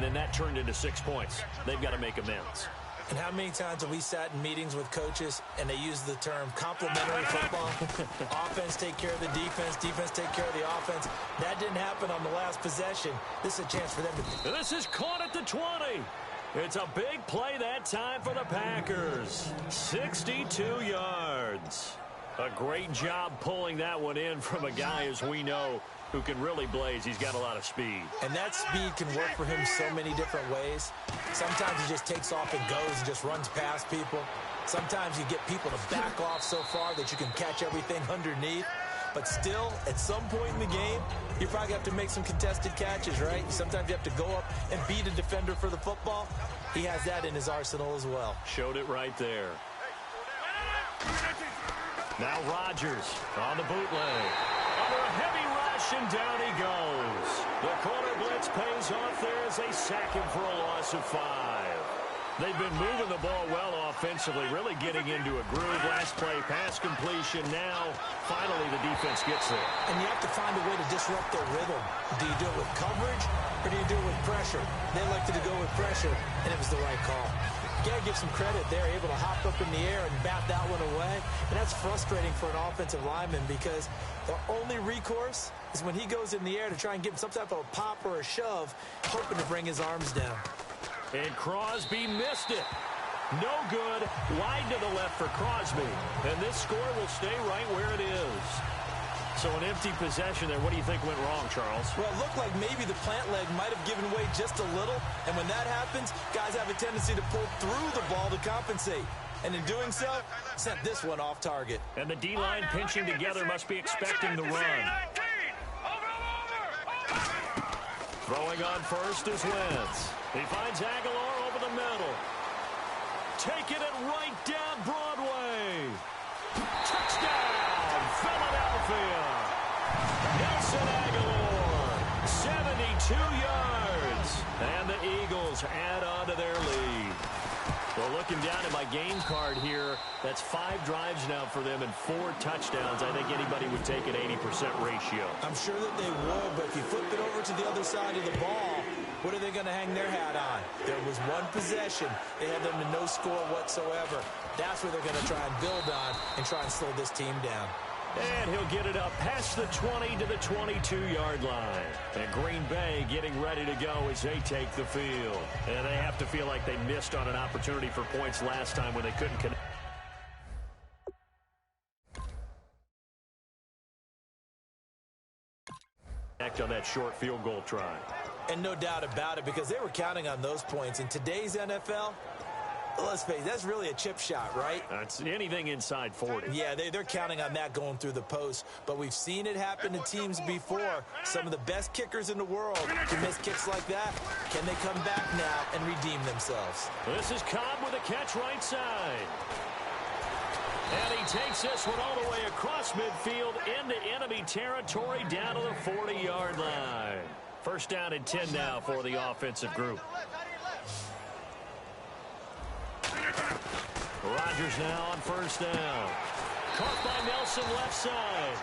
and that turned into 6 points. They've got to make amends. And how many times have we sat in meetings with coaches and they use the term complementary football? Offense take care of the defense, defense take care of the offense. That didn't happen on the last possession. This is a chance for them to... This is caught at the 20. It's a big play that time for the Packers. 62 yards. A great job pulling that one in from a guy, as we know, who can really blaze. He's got a lot of speed. And that speed can work for him so many different ways. Sometimes he just takes off and goes and just runs past people. Sometimes you get people to back off so far that you can catch everything underneath. But still, at some point in the game, you probably have to make some contested catches, right? Sometimes you have to go up and beat a defender for the football. He has that in his arsenal as well. Showed it right there. Now Rodgers on the bootleg. Under a heavy rush, and down he goes. The corner blitz pays off there as they sack him for a loss of 5. They've been moving the ball well offensively, really getting into a groove. Last play, pass completion. Now, finally, the defense gets there. And you have to find a way to disrupt their rhythm. Do you do it with coverage, or do you do it with pressure? They elected to go with pressure, and it was the right call. You got to give some credit. They're able to hop up in the air and bat that one away. And that's frustrating for an offensive lineman because their only recourse is when he goes in the air to try and give him some type of a pop or a shove, hoping to bring his arms down. And Crosby missed it. No good. Wide to the left for Crosby. And this score will stay right where it is. So an empty possession there. What do you think went wrong, Charles? Well, it looked like maybe the plant leg might have given way just a little. And when that happens, guys have a tendency to pull through the ball to compensate. And in doing so, sent this one off target. And the D-line pinching together must be expecting the run. Throwing on first is Wentz. He finds Aguilar over the middle. Taking it right down Broadway. Touchdown, Philadelphia. Nelson Aguilar, 72 yards. And the Eagles add on to their lead. Well, looking down at my game card here, that's 5 drives now for them and 4 touchdowns. I think anybody would take an 80% ratio. I'm sure that they would, but if you flip it over to the other side of the ball, what are they going to hang their hat on? There was one possession. They had them to no score whatsoever. That's where they're going to try and build on and try and slow this team down. And he'll get it up past the 20 to the 22-yard line. And Green Bay getting ready to go as they take the field. And they have to feel like they missed on an opportunity for points last time when they couldn't connect. On that short field goal try. And no doubt about it, because they were counting on those points. In today's NFL, let's face it, that's really a chip shot, right? That's anything inside 40. Yeah, they're counting on that going through the post. But we've seen it happen to teams before. Some of the best kickers in the world can miss kicks like that. Can they come back now and redeem themselves? This is Cobb with a catch right side. And he takes this one all the way across midfield into enemy territory down to the 40-yard line. First down and 10 now for the offensive group. Rodgers now on first down. Caught by Nelson left side.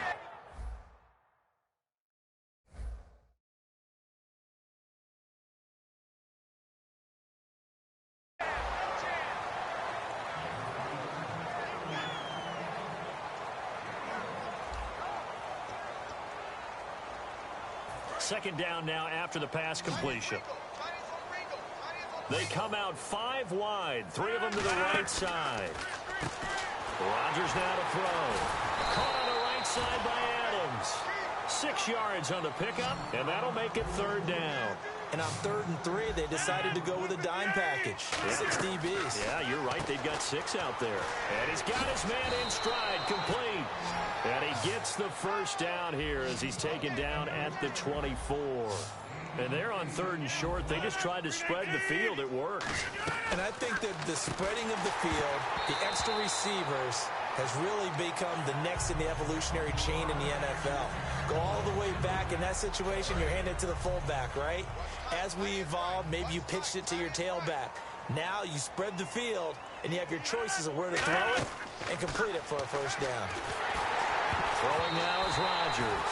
Second down now after the pass completion. They come out 5 wide, 3 of them to the right side. Rodgers now to throw. Caught on the right side by Adams. 6 yards on the pickup, and that'll make it third down. And on 3rd and 3, they decided to go with a dime package. 6 DBs. Yeah, you're right. They've got 6 out there. And he's got his man in stride, complete. And he gets the first down here as he's taken down at the 24. And they're on 3rd and short. They just tried to spread the field. It worked. And I think that the spreading of the field, the extra receivers, has really become the next in the evolutionary chain in the NFL. Go all the way back in that situation, you're handed to the fullback, right? As we evolved, maybe you pitched it to your tailback. Now you spread the field, and you have your choices of where to throw it and complete it for a first down. Throwing now is Rodgers.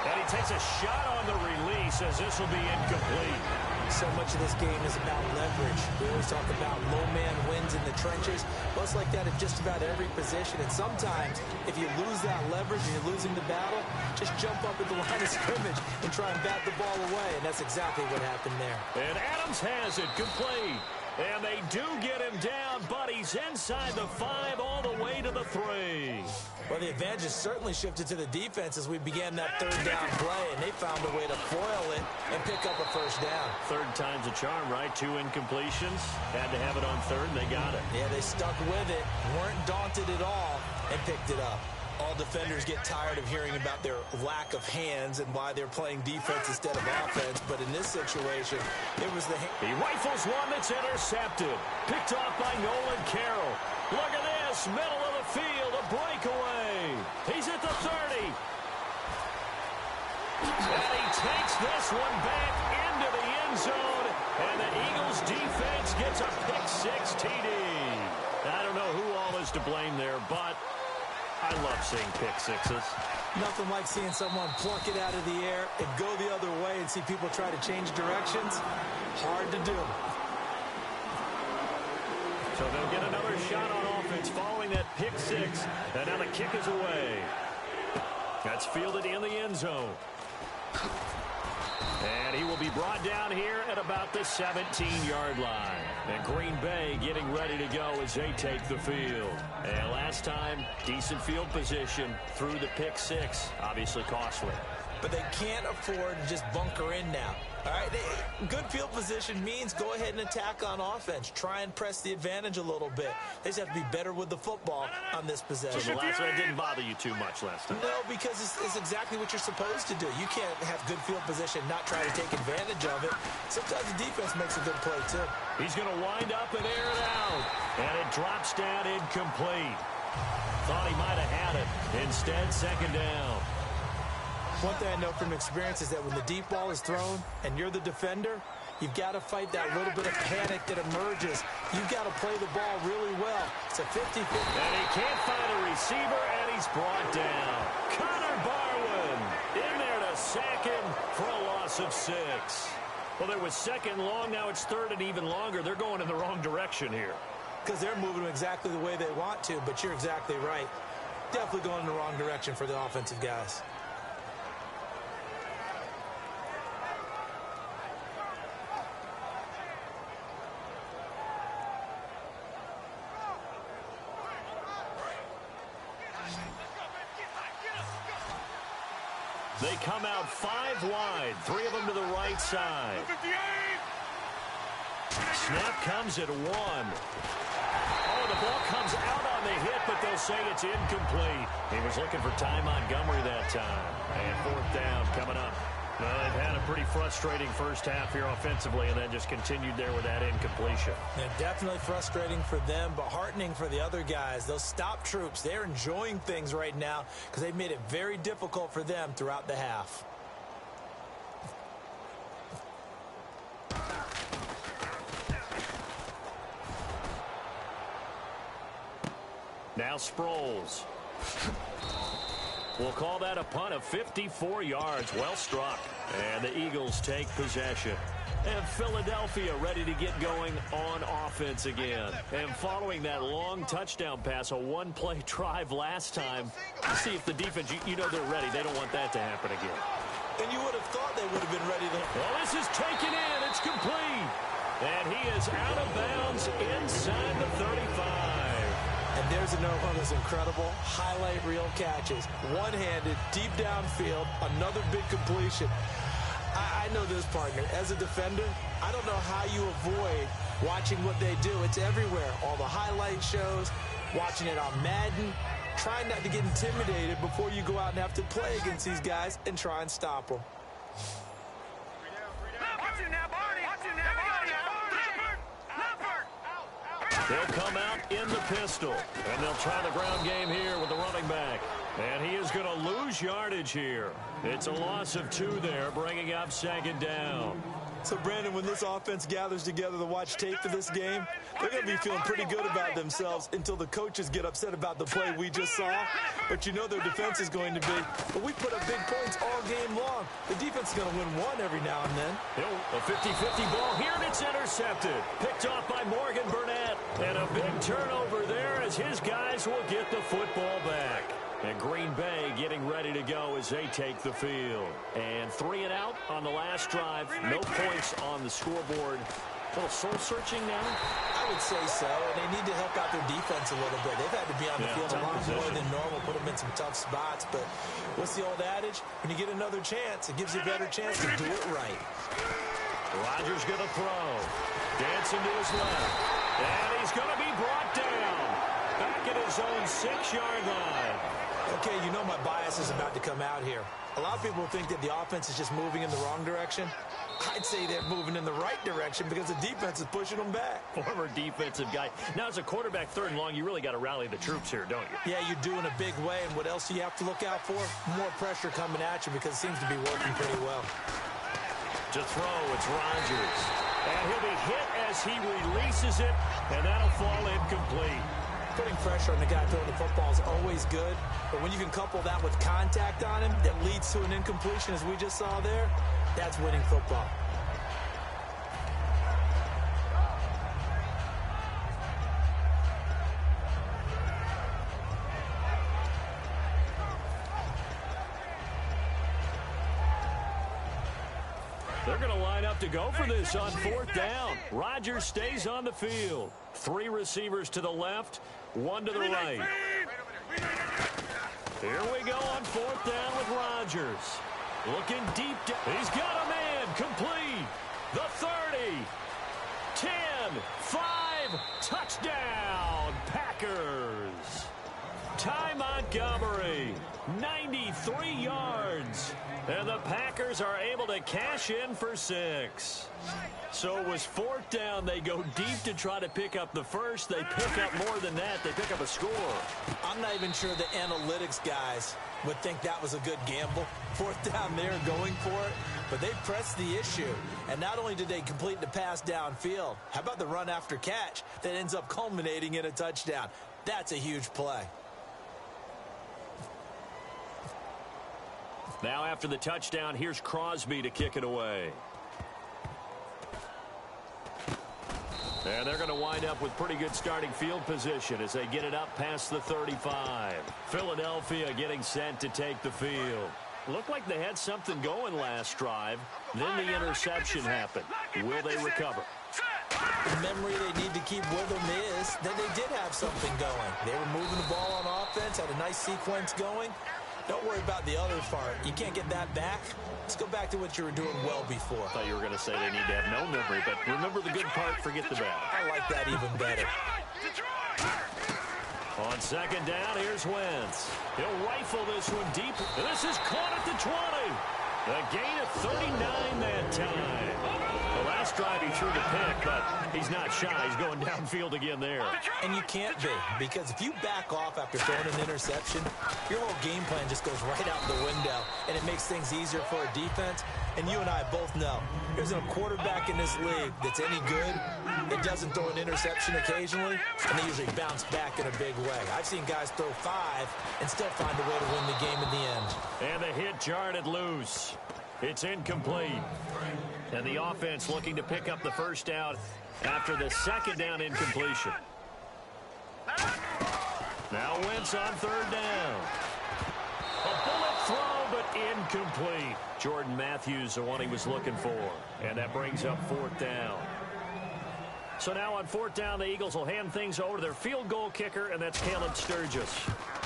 And he takes a shot on the release as this will be incomplete. So much of this game is about leverage. We always talk about low man wins in the trenches. Well, it's like that in just about every position. And sometimes, if you lose that leverage and you're losing the battle, just jump up at the line of scrimmage and try and bat the ball away. And that's exactly what happened there. And Adams has it complete. And they do get him down, but he's inside the 5 all the way to the 3. Well, the advantage has certainly shifted to the defense as we began that third down play, and they found a way to foil it and pick up a first down. Third time's a charm, right? 2 incompletions. Had to have it on third, and they got it. Yeah, they stuck with it, weren't daunted at all, and picked it up. All defenders get tired of hearing about their lack of hands and why they're playing defense instead of offense. But in this situation, it was the... He rifles one that's intercepted. Picked off by Nolan Carroll. Look at this. Middle of the field. A breakaway. He's at the 30. And he takes this one back into the end zone. And the Eagles defense gets a pick-6 TD. I don't know who all is to blame there, but... I love seeing pick-6s. Nothing like seeing someone pluck it out of the air and go the other way and see people try to change directions. Hard to do. So they'll get another shot on offense following that pick-6. And now the kick is away. That's fielded in the end zone. And he will be brought down here at about the 17-yard line. And Green Bay getting ready to go as they take the field. And last time, decent field position through the pick-6. Obviously costly. But they can't afford to just bunker in now. All right, good field position means go ahead and attack on offense. Try and press the advantage a little bit. They just have to be better with the football on this possession. So the last one didn't bother you too much last time? No, because it's exactly what you're supposed to do. You can't have good field position and not try to take advantage of it. Sometimes the defense makes a good play, too. He's going to wind up and air it out. And it drops down incomplete. Thought he might have had it. Instead, second down. One thing I know from experience is that when the deep ball is thrown and you're the defender, you've got to fight that little bit of panic that emerges. You've got to play the ball really well. It's a 50-50. And he can't find a receiver, and he's brought down. Connor Barwin in there to sack him for a loss of 6. Well, there was second long. Now it's third and even longer. They're going in the wrong direction here. Because they're moving exactly the way they want to, but you're exactly right. Definitely going in the wrong direction for the offensive guys. They come out 5 wide, 3 of them to the right side. Snap comes at 1. Oh, the ball comes out on the hit, but they'll say it's incomplete. He was looking for Ty Montgomery that time. And fourth down coming up. Well, they've had a pretty frustrating first half here offensively, and then just continued there with that incompletion. Yeah, definitely frustrating for them, but heartening for the other guys. Those stop troops, they're enjoying things right now because they've made it very difficult for them throughout the half. Now Sproles. We'll call that a punt of 54 yards. Well struck. And the Eagles take possession. And Philadelphia ready to get going on offense again. And following that long touchdown pass, a one-play drive last time, see if the defense, you know they're ready. They don't want that to happen again. And you would have thought they would have been ready to... Well, this is taken in. It's complete. And he is out of bounds inside the 35. And there's another one of those incredible highlight reel catches. One-handed, deep downfield, another big completion. I know this, partner. As a defender, I don't know how you avoid watching what they do. It's everywhere. All the highlight shows, watching it on Madden, trying not to get intimidated before you go out and have to play against these guys and try and stop them. They'll come out in the pistol, and they'll try the ground game here with the running back. And he is going to lose yardage here. It's a loss of 2 there, bringing up second down. So, Brandon, when this offense gathers together to watch tape for this game, they're going to be feeling pretty good about themselves until the coaches get upset about the play we just saw. But you know their defense is going to be, but we put up big points all game long. The defense is going to win one every now and then. A 50-50 ball here, and it's intercepted. Picked off by Morgan Burnett. And a big turnover there as his guys will get the football back. And Green Bay getting ready to go as they take the field. And 3 and out on the last drive. No points on the scoreboard. A little soul-searching now? I would say so, and they need to help out their defense a little bit. They've had to be on the field a lot more than normal, put them in some tough spots. But what's the old adage? When you get another chance, it gives you a better chance to do it right. Rodgers going to throw. Dancing to his left. And he's going to be brought down. Back at his own 6-yard line. Okay, you know my bias is about to come out here. A lot of people think that the offense is just moving in the wrong direction. I'd say they're moving in the right direction because the defense is pushing them back. Former defensive guy. Now, as a quarterback, 3rd and long, you really got to rally the troops here, don't you? Yeah, you do in a big way. And what else do you have to look out for? More pressure coming at you because it seems to be working pretty well. To throw, it's Rodgers. And he'll be hit as he releases it, and that'll fall incomplete. Putting pressure on the guy throwing the football is always good, but when you can couple that with contact on him that leads to an incompletion, as we just saw there, that's winning football. They're going to line up to go for this on 4th down. Rodgers stays on the field. 3 receivers to the left, 1 to the right. Here we go on 4th down with Rodgers. Looking deep. He's got a man. Complete. The 30. 10. 5. Touchdown. Packers. Ty Montgomery. 93 yards. And the Packers are able to cash in for 6. So it was 4th down. They go deep to try to pick up the first. They pick up more than that. They pick up a score. I'm not even sure the analytics guys would think that was a good gamble. 4th down there going for it. But they pressed the issue. And not only did they complete the pass downfield, how about the run after catch that ends up culminating in a touchdown? That's a huge play. Now after the touchdown, here's Crosby to kick it away. And they're going to wind up with pretty good starting field position as they get it up past the 35. Philadelphia getting set to take the field. Looked like they had something going last drive. Then the interception happened. Will they recover? The memory they need to keep with them is that they did have something going. They were moving the ball on offense, had a nice sequence going. Don't worry about the other part. You can't get that back. Let's go back to what you were doing well before. I thought you were going to say they need to have no memory, but remember the good part, forget the bad. I like that even better. On 2nd down, here's Wentz. He'll rifle this one deep. This is caught at the 20. The gain of 39 that time. The last drive he threw the pick, but he's not shy. He's going downfield again there. And you can't be, because if you back off after throwing an interception, your whole game plan just goes right out the window, and it makes things easier for a defense. And you and I both know, there's a quarterback in this league that's any good that doesn't throw an interception occasionally, and they usually bounce back in a big way. I've seen guys throw 5 and still find a way to win the game in the end. And the hit jarred it loose. It's incomplete. And the offense looking to pick up the first down after the 2nd down incompletion. Now Wentz on 3rd down. A bullet throw, but incomplete. Jordan Matthews, the one he was looking for. And that brings up 4th down. So now on 4th down, the Eagles will hand things over to their field goal kicker, and that's Caleb Sturgis.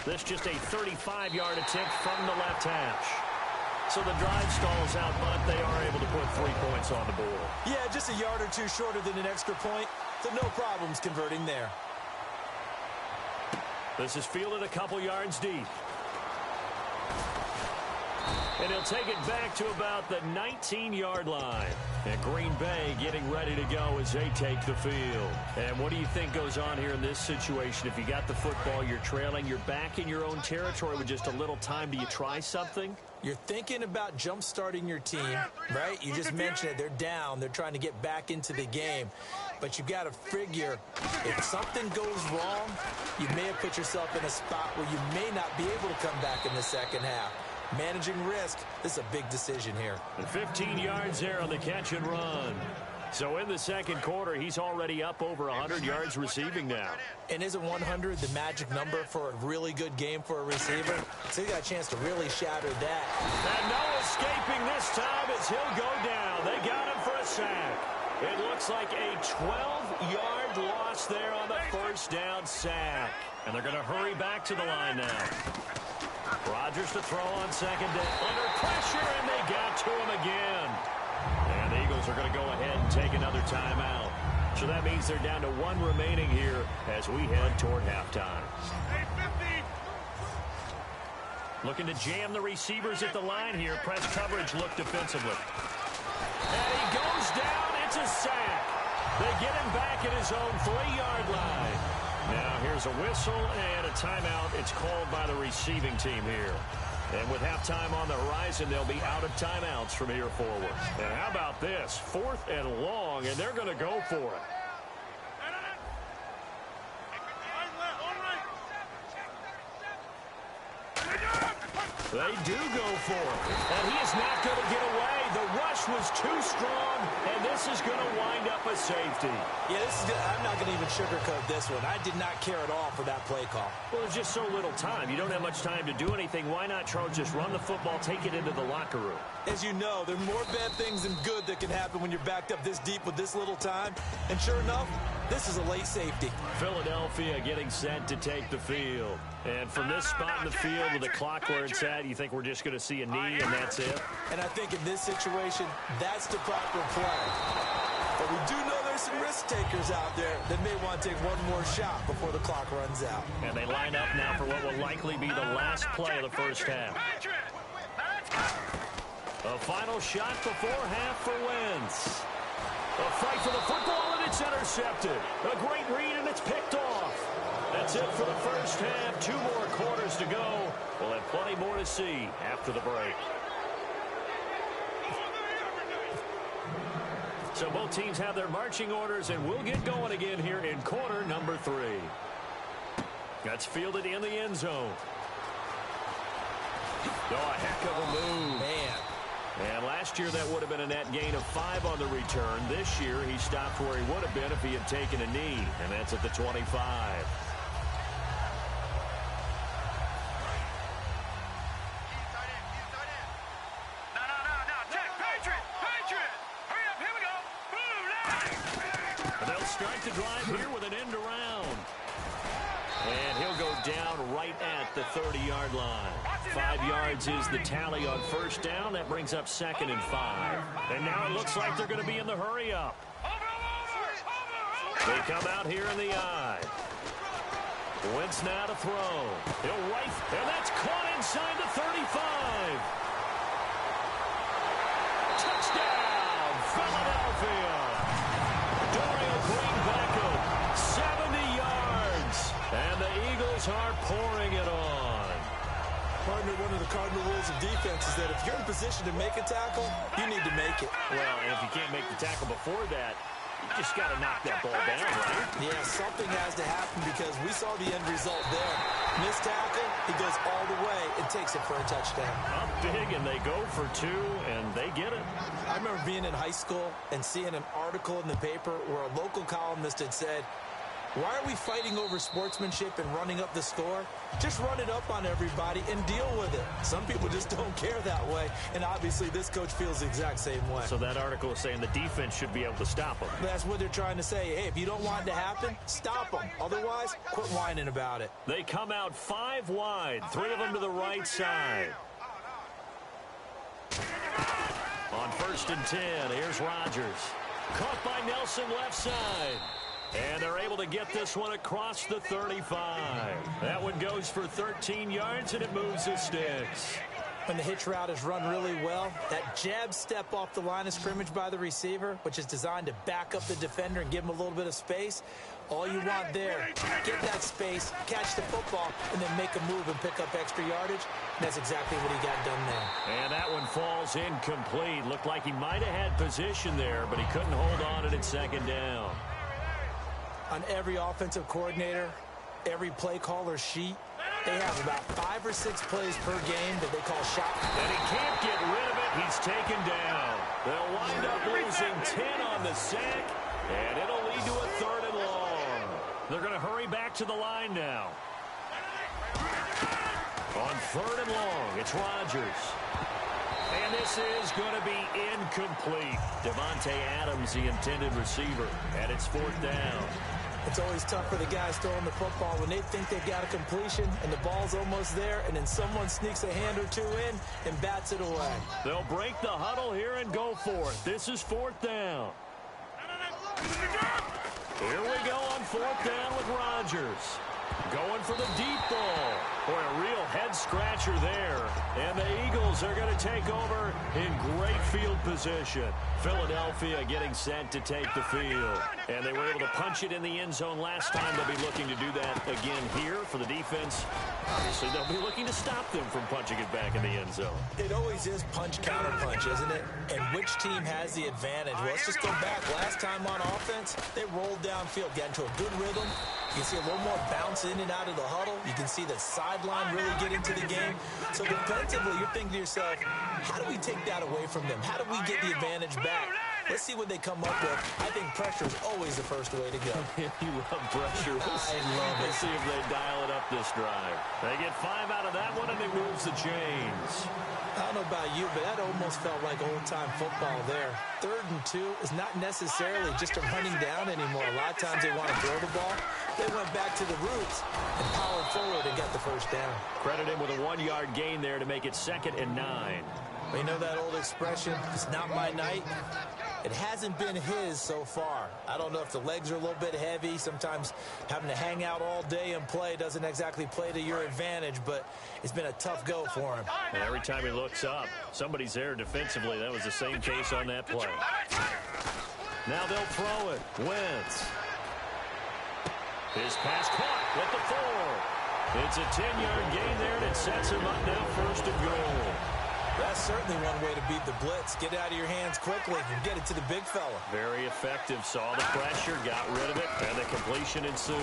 This just a 35-yard attempt from the left hash. So the drive stalls out, but they are able to put 3 points on the board. Yeah, just a yard or 2 shorter than an extra point, so no problems converting there. This is fielded a couple yards deep. And he'll take it back to about the 19-yard line. And Green Bay getting ready to go as they take the field. And what do you think goes on here in this situation? If you got the football, you're trailing, you're back in your own territory with just a little time. Do you try something? You're thinking about jump-starting your team, right? You just mentioned it. They're down. They're trying to get back into the game. But you've got to figure if something goes wrong, you may have put yourself in a spot where you may not be able to come back in the second half. Managing risk, this is a big decision here. And 15 yards there on the catch and run. So in the second quarter, he's already up over 100 yards receiving now. And isn't 100 the magic number for a really good game for a receiver? So he got a chance to really shatter that. And no escaping this time as he'll go down. They got him for a sack. It looks like a 12-yard loss there on the first down sack. And they're going to hurry back to the line now. Rodgers to throw on second down. Under pressure, and they got to him again. And the Eagles are going to go ahead and take another timeout. So that means they're down to one remaining here as we head toward halftime. Looking to jam the receivers at the line here. Press coverage look defensively. And he goes down. It's a sack. They get him back at his own 3-yard line. Now here's a whistle and a timeout. It's called by the receiving team here. And with halftime on the horizon, they'll be out of timeouts from here forward. And how about this? 4th and long, and they're going to go for it. They do go for it. And he is not going to get away. The rush was too strong, and this is going to wind up a safety. Yeah, this is good. I'm not going to even sugarcoat this one. I did not care at all for that play call. Well, there's just so little time. You don't have much time to do anything. Why not, Charles, just run the football, take it into the locker room? As you know, there are more bad things than good that can happen when you're backed up this deep with this little time. And sure enough, this is a late safety. Philadelphia getting set to take the field. And from this spot in the field with the clock where it's at, you think we're just going to see a knee and that's it? And I think in this situation, that's the proper play. But we do know there's some risk takers out there that may want to take one more shot before the clock runs out. And they line up now for what will likely be the last play of the first half. A final shot before half for Wentz. A fight for the football, and it's intercepted. A great read, and it's picked off. That's it for the first half. 2 more quarters to go. We'll have plenty more to see after the break. So both teams have their marching orders, and we'll get going again here in quarter number 3. That's fielded in the end zone. Oh, a heck of a move. Man. And last year that would have been a net gain of 5 on the return. This year he stopped where he would have been if he had taken a knee, and that's at the 25. They'll start the drive here with an end around. And he'll go down right at the 30-yard line. 5 yards is the tally on first down. That brings up 2nd and 5. And now it looks like they're going to be in the hurry-up. They come out here in the eye. Wentz now to throw. He'll right, and that's caught inside the 35. Touchdown, Philadelphia. Dorial Green Beckham, 70 yards. And the Eagles are pouring it on. Partner, one of the cardinal rules of defense is that if you're in position to make a tackle, you need to make it. Well, and if you can't make the tackle before that, you just got to knock that ball down, right? Yeah, something has to happen because we saw the end result there. Missed tackle, he goes all the way and takes it for a touchdown. Up big, and they go for 2, and they get it. I remember being in high school and seeing an article in the paper where a local columnist had said, why are we fighting over sportsmanship and running up the score? Just run it up on everybody and deal with it. Some people just don't care that way, and obviously this coach feels the exact same way. So that article is saying the defense should be able to stop them. That's what they're trying to say. Hey, if you don't want it to happen, stop them. Otherwise, quit whining about it. They come out 5 wide, 3 of them to the right side. On 1st and 10, here's Rodgers. Caught by Nelson left side. And they're able to get this one across the 35. That one goes for 13 yards, and it moves the sticks. When the hitch route is run really well, that jab step off the line of scrimmage by the receiver, which is designed to back up the defender and give him a little bit of space, all you want there, get that space, catch the football, and then make a move and pick up extra yardage. And that's exactly what he got done there. And that one falls incomplete. Looked like he might have had position there, but he couldn't hold on to it at second down. On every offensive coordinator, every play caller sheet, they have about 5 or 6 plays per game that they call shot. And he can't get rid of it. He's taken down. They'll wind up losing 10 on the sack, and it'll lead to a 3rd and long. They're going to hurry back to the line now. On 3rd and long, it's Rodgers. And this is going to be incomplete. Devontae Adams, the intended receiver, and it's 4th down. It's always tough for the guys throwing the football when they think they've got a completion and the ball's almost there, and then someone sneaks a hand or two in and bats it away. They'll break the huddle here and go for it. This is 4th down. Here we go on 4th down with Rodgers. Going for the deep ball. Boy, a real head-scratcher there. And the Eagles are going to take over in great field position. Philadelphia getting set to take the field. And they were able to punch it in the end zone last time. They'll be looking to do that again here for the defense. Obviously, they'll be looking to stop them from punching it back in the end zone. It always is punch-counter-punch, isn't it? And which team has the advantage? Well, let's just go back. Last time on offense, they rolled downfield, got into a good rhythm. You can see a little more bounce in and out of the huddle. You can see the sideline really get into the game. So defensively, you're thinking to yourself, how do we take that away from them? How do we get the advantage back? Let's see what they come up with. I think pressure is always the first way to go. You love pressure. I love it. Let's see if they dial it up this drive. They get 5 out of that one, and they moves the chains. I don't know about you, but that almost felt like old-time football there. 3rd and 2 is not necessarily just a running down anymore. A lot of times they want to throw the ball. They went back to the roots and powered forward and got the first down. Credit him with a 1-yard gain there to make it 2nd and 9. But you know that old expression, it's not my night? It hasn't been his so far. I don't know if the legs are a little bit heavy. Sometimes having to hang out all day and play doesn't exactly play to your advantage, but it's been a tough go for him. And every time he looks up, somebody's there defensively. That was the same case on that play. Now they'll throw it. Wentz. His pass caught with the 4. It's a 10-yard gain there, and it sets him up now 1st and goal. That's certainly one way to beat the blitz. Get it out of your hands quickly and get it to the big fella. Very effective. Saw the pressure, got rid of it, and the completion ensued.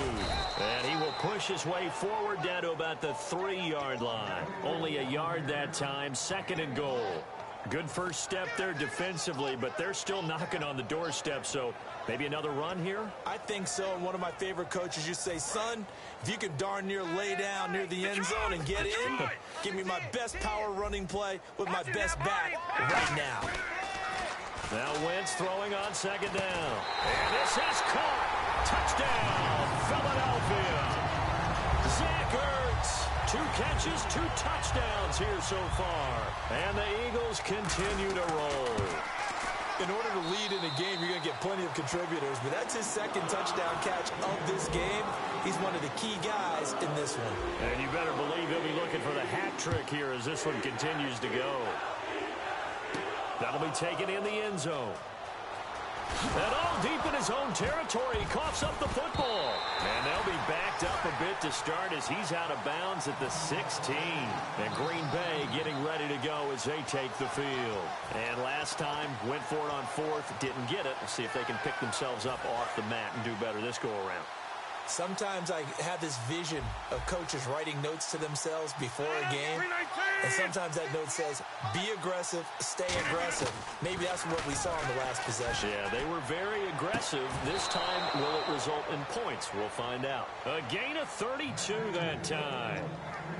And he will push his way forward down to about the 3-yard line. Only a yard that time, 2nd and goal. Good first step there defensively, but they're still knocking on the doorstep, so maybe another run here? I think so. And one of my favorite coaches used to say, son, if you can darn near lay down near the end zone and get in, give me my best power running play with my best back right now. Now Wentz throwing on 2nd down. And this is caught. Touchdown, Philadelphia. Zach Ertz. 2 catches, 2 touchdowns here so far. And the Eagles continue to roll. In order to lead in a game, you're going to get plenty of contributors, but that's his 2nd touchdown catch of this game. He's one of the key guys in this one. And you better believe he'll be looking for the hat trick here as this one continues to go. That'll be taken in the end zone. And all deep in his own territory, he coughs up the football. And they'll be backed up a bit to start as he's out of bounds at the 16. And Green Bay getting ready to go as they take the field. And last time, went for it on 4th, didn't get it. We'll see if they can pick themselves up off the mat and do better this go-around. Sometimes I have this vision of coaches writing notes to themselves before a game, and sometimes that note says, be aggressive, stay aggressive. Maybe that's what we saw in the last possession. Yeah, they were very aggressive. This time, will it result in points? We'll find out. A gain of 32 that time.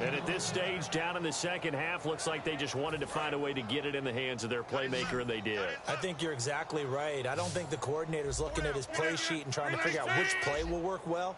And at this stage, down in the second half, looks like they just wanted to find a way to get it in the hands of their playmaker, and they did. I think you're exactly right. I don't think the coordinator's looking at his play sheet and trying to figure out which play will work well.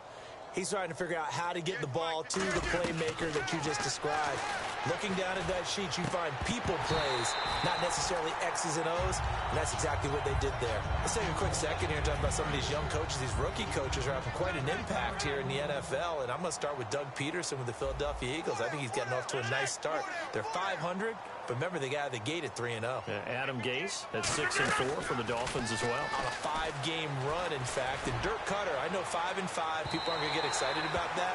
He's trying to figure out how to get the ball to the playmaker that you just described. Looking down at that sheet, you find people plays, not necessarily X's and O's, and that's exactly what they did there. Let's take a quick second here and talk about some of these young coaches. These rookie coaches are having quite an impact here in the NFL, and I'm going to start with Doug Peterson with the Philadelphia Eagles. I think he's getting off to a nice start. They're 500, But remember, they got out of the gate at 3-0. Adam Gase at 6-4 for the Dolphins as well. On a 5-game run, in fact. And Dirk Cutter, I know 5-5. People aren't going to get excited about that.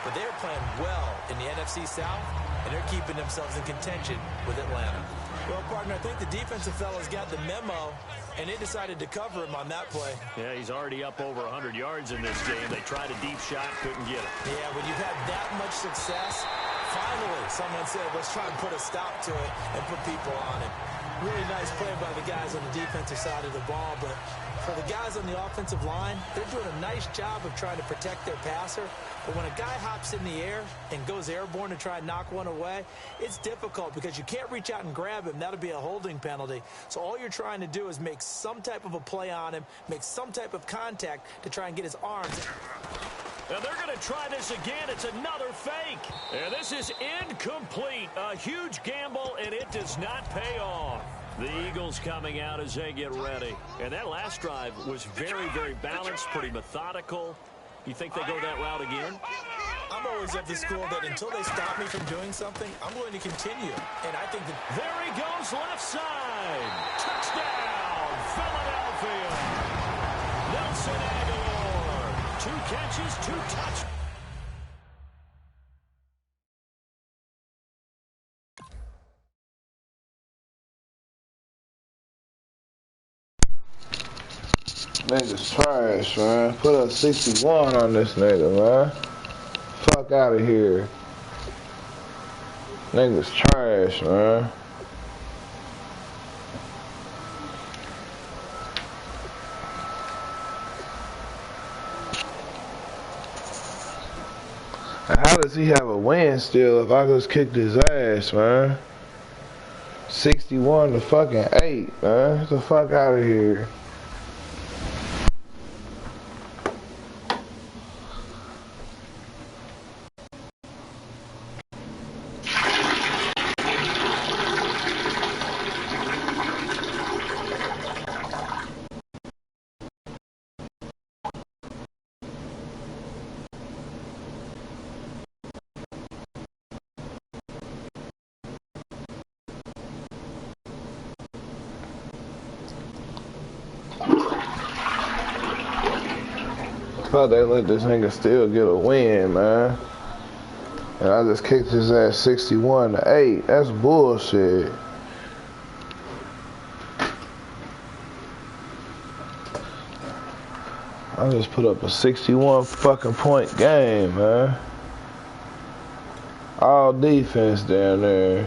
But they're playing well in the NFC South, and they're keeping themselves in contention with Atlanta. Well, partner, I think the defensive fellas got the memo, and they decided to cover him on that play. Yeah, he's already up over 100 yards in this game. They tried a deep shot, couldn't get it. Yeah, when you've had that much success, finally someone said, let's try and put a stop to it and put people on it. Really nice play by the guys on the defensive side of the ball, but for the guys on the offensive line, they're doing a nice job of trying to protect their passer. But when a guy hops in the air and goes airborne to try and knock one away, it's difficult because you can't reach out and grab him. That'll be a holding penalty. So all you're trying to do is make some type of a play on him, make some type of contact to try and get his arms. Now they're going to try this again. It's another fake. And this is incomplete. A huge gamble, and it does not pay off. The Eagles coming out as they get ready. And that last drive was very, very balanced, pretty methodical. You think they go that route again? I'm always of the school that until they stop me from doing something, I'm going to continue. And I think that... There he goes, left side. Touchdown, Philadelphia. Nelson Aguilar. 2 catches, 2 touchdowns. Niggas trash, man. Put up 61 on this nigga, man. Fuck out of here. Niggas trash, man. And how does he have a win still if I just kicked his ass, man? 61 to fucking 8, man. Get the fuck out of here. Thought they let this nigga still get a win, man. And I just kicked his ass 61 to 8. That's bullshit. I just put up a 61 fucking point game, man. All defense down there.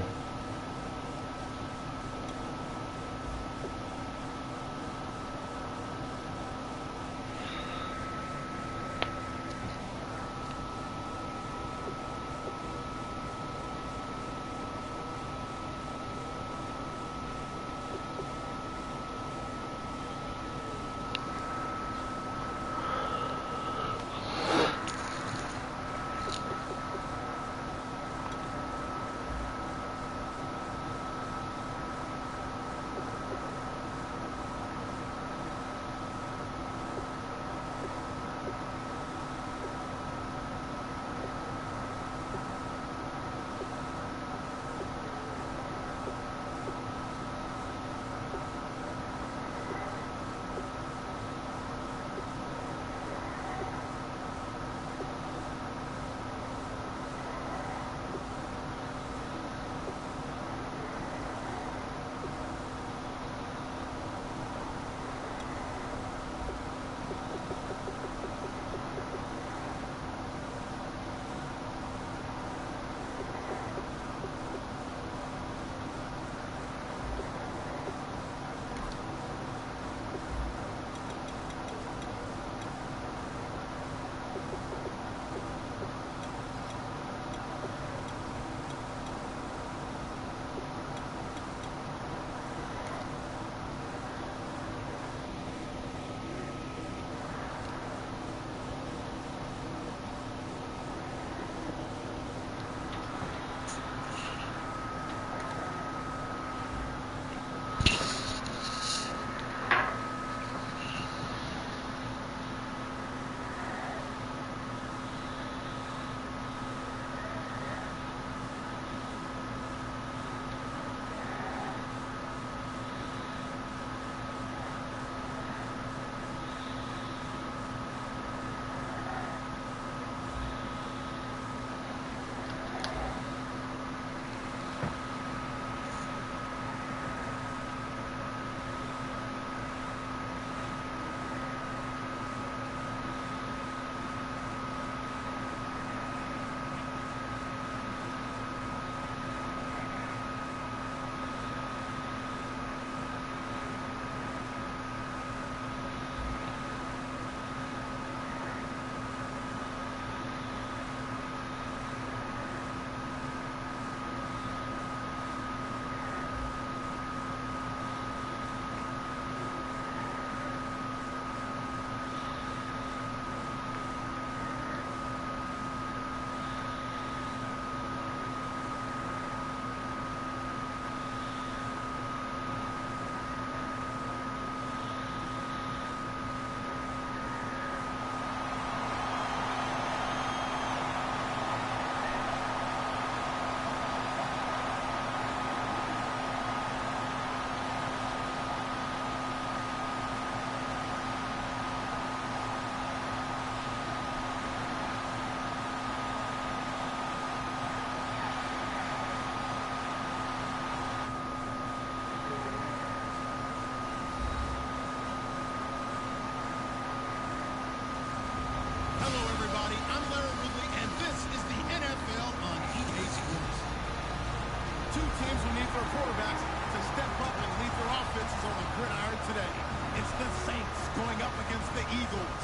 two teams will need their quarterbacks to step up and lead their offenses on the gridiron today. It's the Saints going up against the Eagles.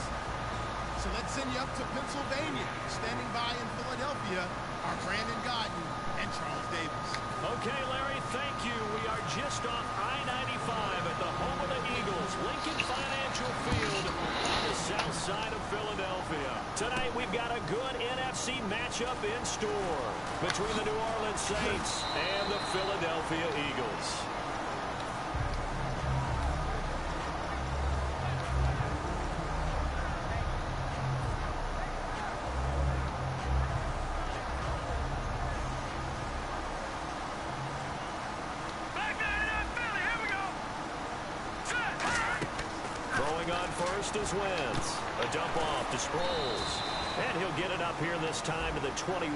So let's send you up to Pennsylvania. Standing by in Philadelphia are Brandon Godden and Charles Davis. Okay, Larry, thank you. We are just off I-95 at the home of the Eagles, Lincoln Financial Field on the south side of Philadelphia. Tonight, we've got a good NFC matchup in store between the New Orleans Saints and the Philadelphia Eagles. First is Wentz. A dump off to Sproles. And he'll get it up here this time to the 21.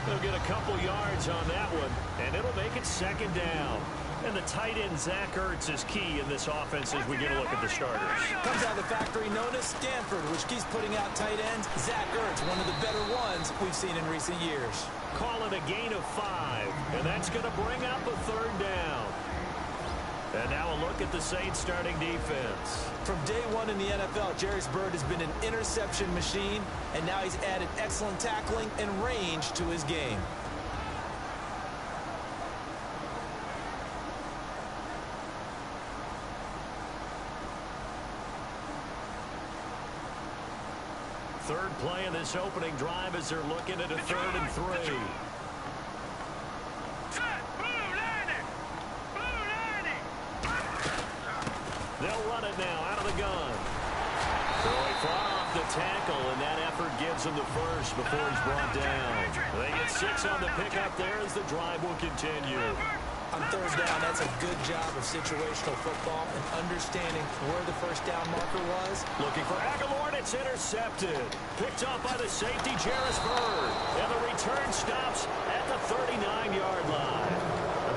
He'll get a couple yards on that one, and it'll make it second down. And the tight end, Zach Ertz, is key in this offense as we get a look at the starters. Comes out of the factory known as Stanford, which keeps putting out tight ends. Zach Ertz, one of the better ones we've seen in recent years. Call it a gain of 5, and that's going to bring up a third down. And now a look at the Saints starting defense. From day one in the NFL, Jerry's Bird has been an interception machine, and now he's added excellent tackling and range to his game. Third play of this opening drive as they're looking at a 3rd and 3. They'll run it now out of the gun. Boy, far off the tackle, and that effort gives him the first before he's brought down. They get 6 on the pickup there as the drive will continue. On third down, that's a good job of situational football and understanding where the first down marker was. Looking for Aguilar, and it's intercepted. Picked off by the safety, Jerris Bird. And the return stops at the 39-yard line.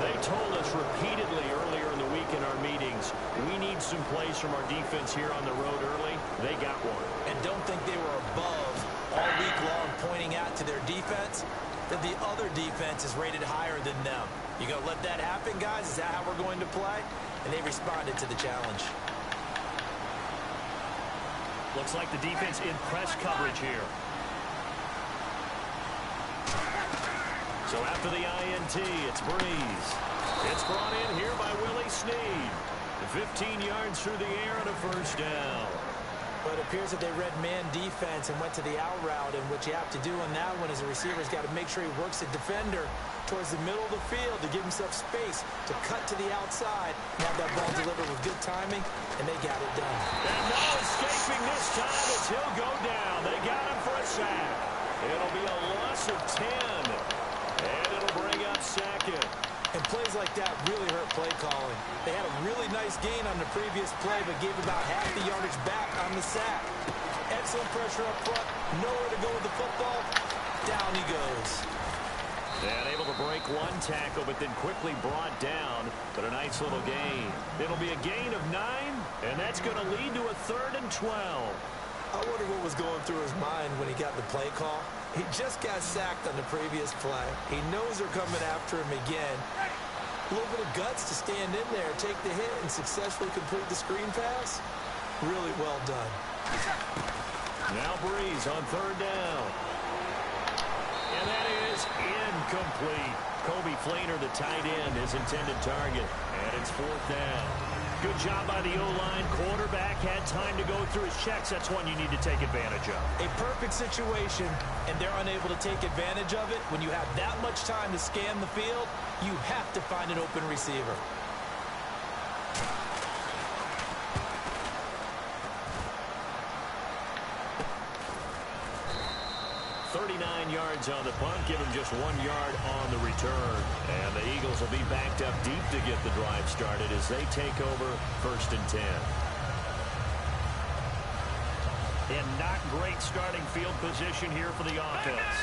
They told us repeatedly earlier in the week in our meetings, we need some plays from our defense here on the road early. They got one. And don't think they were above all week long pointing out to their defense that the other defense is rated higher than them. You going to let that happen, guys? Is that how we're going to play? And they responded to the challenge. Looks like the defense in press coverage here. So after the INT, it's Breeze. It's brought in here by Willie Snead. 15 yards through the air and a first down. But it appears that they read man defense and went to the out route, and what you have to do on that one is a receiver's got to make sure he works the defender towards the middle of the field to give himself space to cut to the outside and have that ball delivered with good timing, and they got it done. And no escaping this time as he'll go down. They got him for a sack. It'll be a loss of 10, and it'll bring up second. And plays like that really hurt play calling. They had a really nice gain on the previous play, but gave about half the yardage back on the sack. Excellent pressure up front. Nowhere to go with the football. Down he goes. And able to break one tackle, but then quickly brought down. But a nice little gain. It'll be a gain of 9, and that's going to lead to a 3rd and 12. I wonder what was going through his mind when he got the play call. He just got sacked on the previous play. He knows they're coming after him again. A little bit of guts to stand in there, take the hit, and successfully complete the screen pass. Really well done. Now Breeze on 3rd down. And that is incomplete. Kobe Flainer, the tight end, his intended target. And it's 4th down. Good job by the O-line. Quarterback had time to go through his checks. That's one you need to take advantage of. A perfect situation, and they're unable to take advantage of it. When you have that much time to scan the field, you have to find an open receiver. 39 yards on the punt, give him just 1 yard on the return. And the Eagles will be backed up deep to get the drive started as they take over 1st and 10. And not great starting field position here for the offense.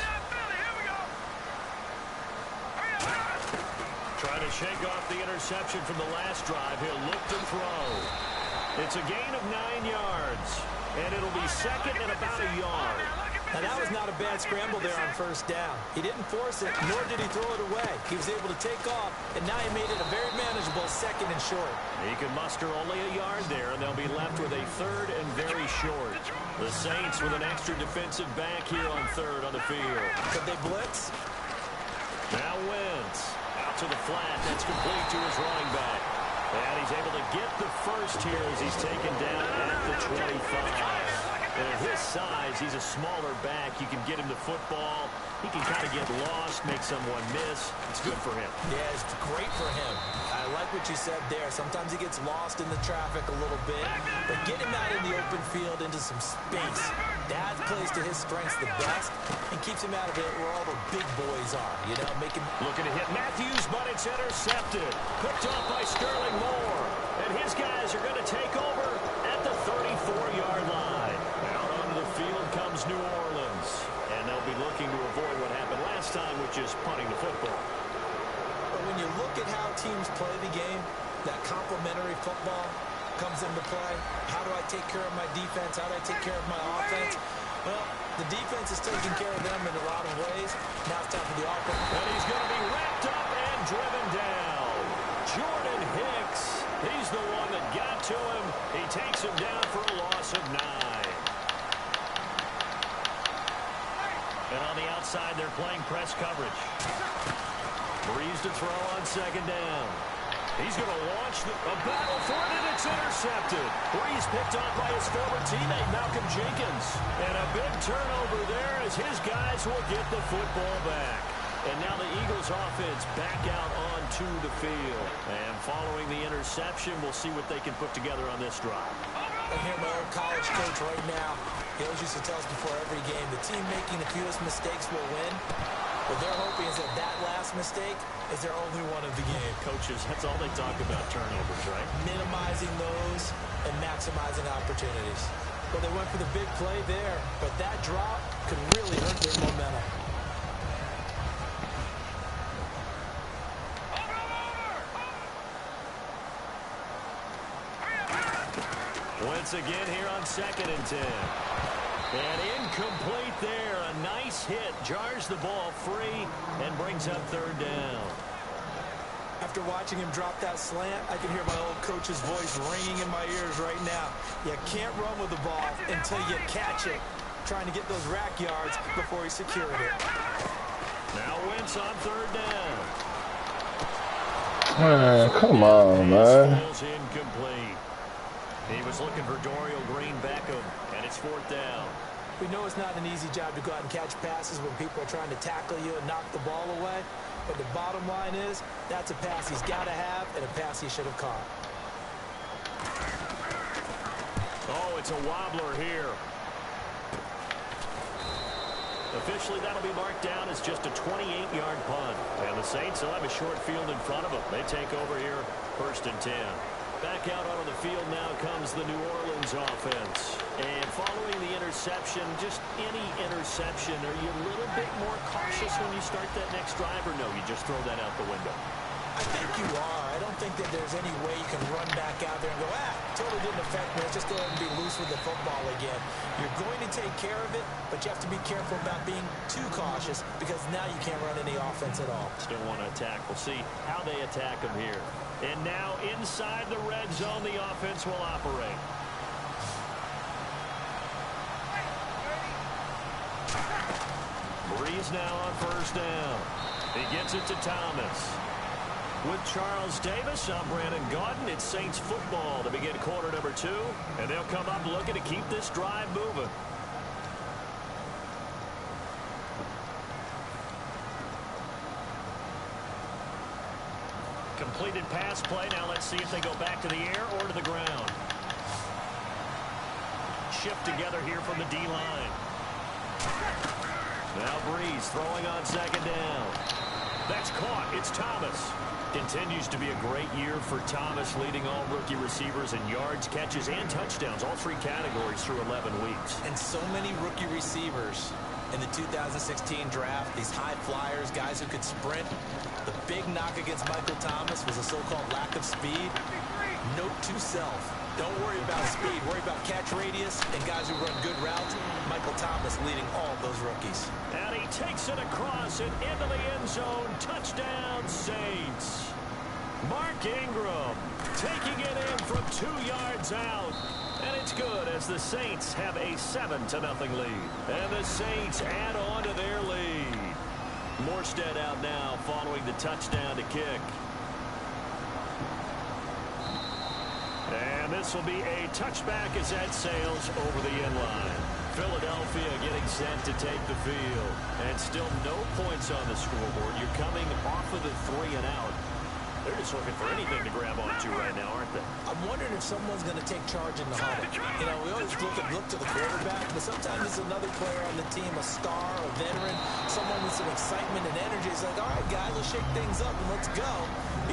Trying to shake off the interception from the last drive. He'll look to throw. It's a gain of 9 yards. And it'll be 2nd and about a yard. Now, that was not a bad scramble there on first down. He didn't force it, nor did he throw it away. He was able to take off, and now he made it a very manageable 2nd and short. He can muster only a yard there, and they'll be left with a 3rd and very short. The Saints with an extra defensive back here on 3rd on the field. Could they blitz? Now Wentz out to the flat. That's complete to his running back. And he's able to get the first here as he's taken down at the 25. And at his size, he's a smaller back. You can get him the football. He can kind of get lost, make someone miss. It's good for him. Yeah, it's great for him. I like what you said there. Sometimes he gets lost in the traffic a little bit. But get him out in the open field into some space. That plays to his strengths the best and keeps him out of it where all the big boys are. You know, making... Looking to hit Matthews, but it's intercepted. Picked off by Sterling Moore. And his guys are going to take over at the 34-yard line. Out onto the field comes New Orleans. And they'll be looking to avoid what happened last time, which is punting the football. But when you look at how teams play the game, that complementary football comes into play. How do I take care of my defense? How do I take care of my offense? Well, the defense is taking care of them in a lot of ways. Now it's time for the offense. And he's going to be wrapped up and driven down. Jordan Hicks, he's the one that got to him. He takes him down for a loss of 9. And on the outside, they're playing press coverage. Breeze to throw on 2nd down. He's going to launch a battle for it, and it's intercepted. Breeze picked off by his former teammate, Malcolm Jenkins. And a big turnover there as his guys will get the football back. And now the Eagles offense back out onto the field. And following the interception, we'll see what they can put together on this drive. I hear my old college coach right now. He always used to tell us before every game, the team making the fewest mistakes will win. What they're hoping is that that last mistake is their only one of the game. Coaches, that's all they talk about, turnovers, right? Minimizing those and maximizing opportunities. Well, they went for the big play there, but that drop could really hurt their momentum. Once again here on 2nd and 10. And incomplete there. A nice hit. Jars the ball free and brings up 3rd down. After watching him drop that slant, I can hear my old coach's voice ringing in my ears right now. You can't run with the ball until you catch it. Trying to get those rack yards before he secured it. Now Wentz on 3rd down. Man, come on, man. Incomplete. He was looking for Dorial Green Beckham, and it's 4th down. We know it's not an easy job to go out and catch passes when people are trying to tackle you and knock the ball away. But the bottom line is, that's a pass he's got to have and a pass he should have caught. Oh, it's a wobbler here. Officially, that'll be marked down as just a 28-yard punt. And the Saints will have a short field in front of them. They take over here, 1st and 10. Back out onto the field now comes the New Orleans offense. And following the interception, just any interception, are you a little bit more cautious when you start that next drive, or no, you just throw that out the window? I think you are. I don't think that there's any way you can run back out there and go, totally didn't affect me. Let's just go ahead and be loose with the football again. You're going to take care of it, but you have to be careful about being too cautious because now you can't run any offense at all. Still want to attack. We'll see how they attack them here. And now inside the red zone, the offense will operate. Breeze now on 1st down. He gets it to Thomas. With Charles Davis, I'm Brandon Gaudin. It's Saints football to begin quarter number 2. And they'll come up looking to keep this drive moving. Completed pass play. Now let's see if they go back to the air or to the ground. Shift together here from the D-line. Now Breeze throwing on 2nd down. That's caught. It's Thomas. Continues to be a great year for Thomas, leading all rookie receivers in yards, catches, and touchdowns, all 3 categories through 11 weeks. And so many rookie receivers in the 2016 draft, these high flyers, guys who could sprint. The big knock against Michael Thomas was a so-called lack of speed. Note to self, don't worry about speed. Worry about catch radius and guys who run good routes. Michael Thomas leading all those rookies. And he takes it across and into the end zone. Touchdown, Saints. Mark Ingram taking it in from 2 yards out. And it's good as the Saints have a 7-0 lead. And the Saints add on to their lead. Morstead out now following the touchdown to kick. And this will be a touchback as that sails over the end line. Philadelphia getting set to take the field. And still no points on the scoreboard. You're coming off of the 3 and out. They're just looking for anything to grab onto right now, aren't they? I'm wondering if someone's going to take charge in the huddle. You know, we always look to the quarterback, but sometimes it's another player on the team, a star, a veteran, someone with some excitement and energy. It's like, all right, guys, let's shake things up and let's go,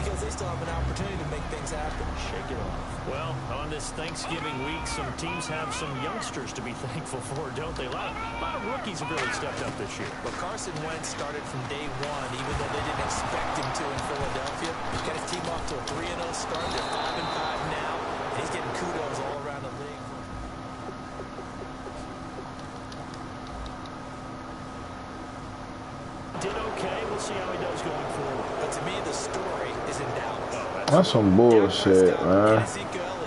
because they still have an opportunity to make things happen. Shake it off. Well, on this Thanksgiving week, some teams have some youngsters to be thankful for, don't they? A lot of rookies have really stepped up this year. But Carson Wentz started from day one, even though they didn't expect him to in Philadelphia. Got his team off to a 3-0 start. They're 5-5 now. And he's getting kudos all around the league. Did okay. We'll see how he does going forward. But to me, the story is in Dallas. Oh, That's some bullshit, man.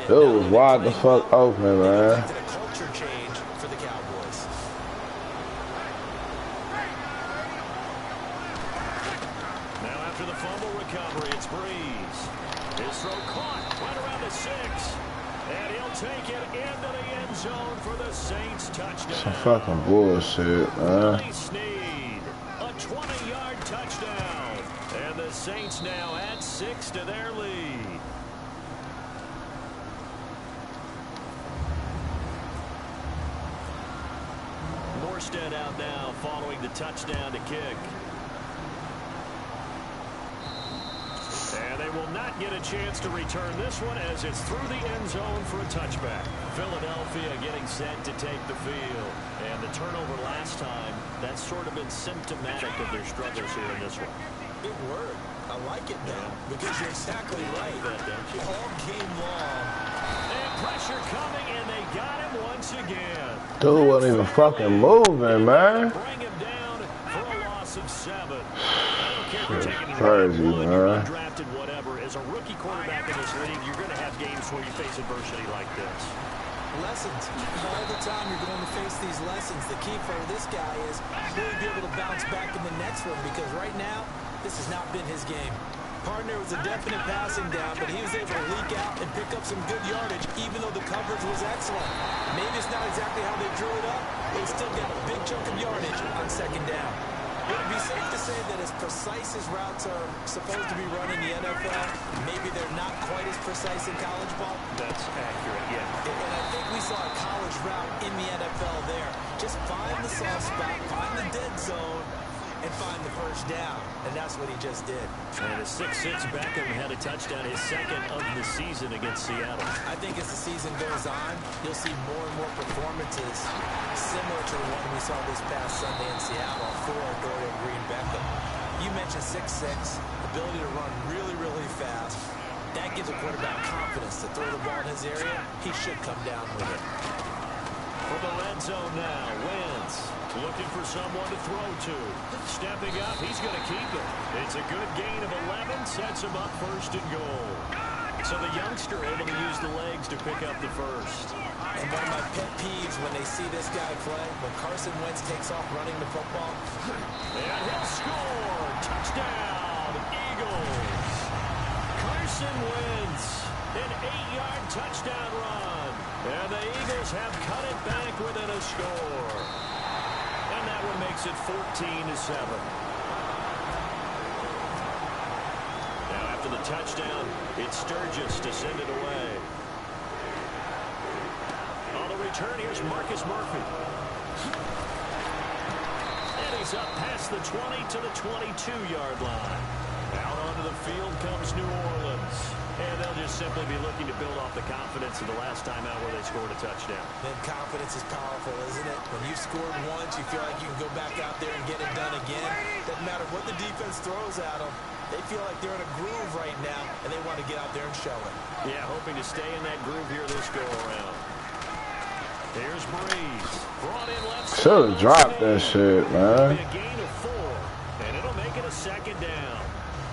Dude was wide the fuck open, man. Culture change for the Cowboys. Now after the fumble recovery, it's Breeze. His throw caught right around the 6. And he'll take it into the end zone for the Saints touchdown. Some fucking bullshit, man. Sneed, a 20-yard touchdown. And the Saints now add 6 to their lead. Morstead out now following the touchdown to kick. And they will not get a chance to return this one as it's through the end zone for a touchback. Philadelphia getting set to take the field. And the turnover last time, that's sort of been symptomatic of their struggles here in this one. Big word. I like it now because you're exactly right. All game long. And pressure coming, and they got him once again. Dude wasn't even fucking moving, man. Bring him down for a loss of 7. I don't care if you're taking the Crazy, one, man. you're undrafted, whatever. As a rookie quarterback in this league, you're going to have games where you face adversity like this. Lessons. All the time you're going to face these lessons. The key for this guy is will he be able to bounce back in the next one, because right now, this has not been his game. Partner was a definite passing down, but he was able to leak out and pick up some good yardage, even though the coverage was excellent. Maybe it's not exactly how they drew it up, but he still got a big chunk of yardage on second down. Would it be safe to say that as precise as routes are supposed to be run in the NFL, maybe they're not quite as precise in college ball? That's accurate, yeah. And I think we saw a college route in the NFL there. Just find the soft spot, find the dead zone, and find the first down. And that's what he just did. And a 6'6" Beckham had a touchdown, his second of the season against Seattle. I think as the season goes on, you'll see more and more performances similar to the one we saw this past Sunday in Seattle for Dorian Green-Beckham. You mentioned 6'6", ability to run really, really fast. That gives a quarterback confidence to throw the ball in his area. He should come down with it. For the red zone now, Wentz looking for someone to throw to. Stepping up, he's going to keep it. It's a good gain of 11, sets him up first and goal. So the youngster able to use the legs to pick up the first. And one of my pet peeves when they see this guy play, when Carson Wentz takes off running the football. And he'll score. Touchdown, Eagles. Carson Wentz, an 8-yard touchdown run. And the Eagles have cut it back within a score. And that one makes it 14-7. Now after the touchdown, it's Sturgis to send it away. On the return, here's Marcus Murphy. And he's up past the 20 to the 22-yard line. Out onto the field comes New Orleans. And they'll just simply be looking to build off the confidence of the last time out where they scored a touchdown. Then confidence is powerful, isn't it? When you've scored once, you feel like you can go back out there and get it done again. Doesn't matter what the defense throws at them. They feel like they're in a groove right now, and they want to get out there and show it. Yeah, hoping to stay in that groove here this go-around. Here's Breeze. Brought in left side. Should have dropped that shit, man. A gain of 4, and it'll make it a second down.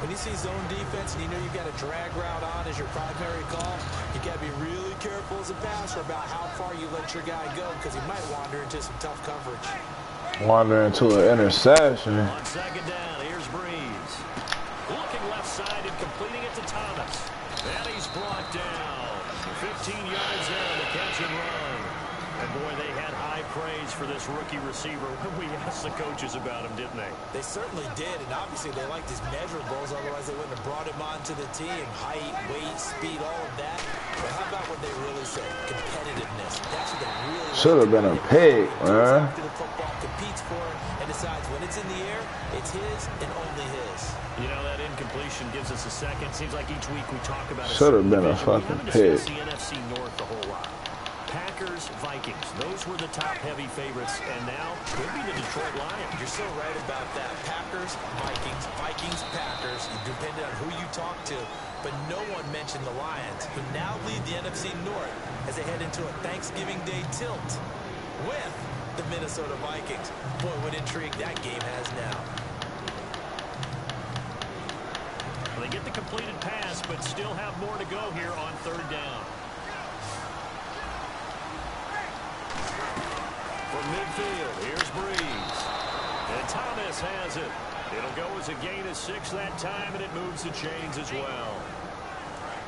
When you see zone defense and you know you've got a drag route on as your primary call, you got to be really careful as a passer about how far you let your guy go because he might wander into some tough coverage. Wander into an interception. On second down, here's Breeze. Looking left side and completing it to Thomas. And he's brought down. 15 yards there on the catch and run. And boy, they had high praise for this rookie receiver when we asked the coaches about him, didn't they? They certainly did, and obviously they liked his measurables, otherwise they wouldn't have brought him onto the team. Height, weight, speed, all of that. But how about what they really said? Competitiveness. That's what they really Should have been a pick, man. After the football, competes for it, and decides when it's in the air, it's his and only his. You know, that incompletion gives us a second. Seems like each week we talk about it. Should have been a fucking pick. We haven't discussed the NFC North a whole lot. Packers, Vikings, those were the top heavy favorites, and now could be the Detroit Lions. You're so right about that. Packers, Vikings, Vikings, Packers, depending on who you talk to, but no one mentioned the Lions, who now lead the NFC North as they head into a Thanksgiving Day tilt with the Minnesota Vikings. Boy, what intrigue that game has now. Well, they get the completed pass, but still have more to go here on third down. From midfield, here's Breeze. And Thomas has it. It'll go as a gain of 6 that time, and it moves the chains as well.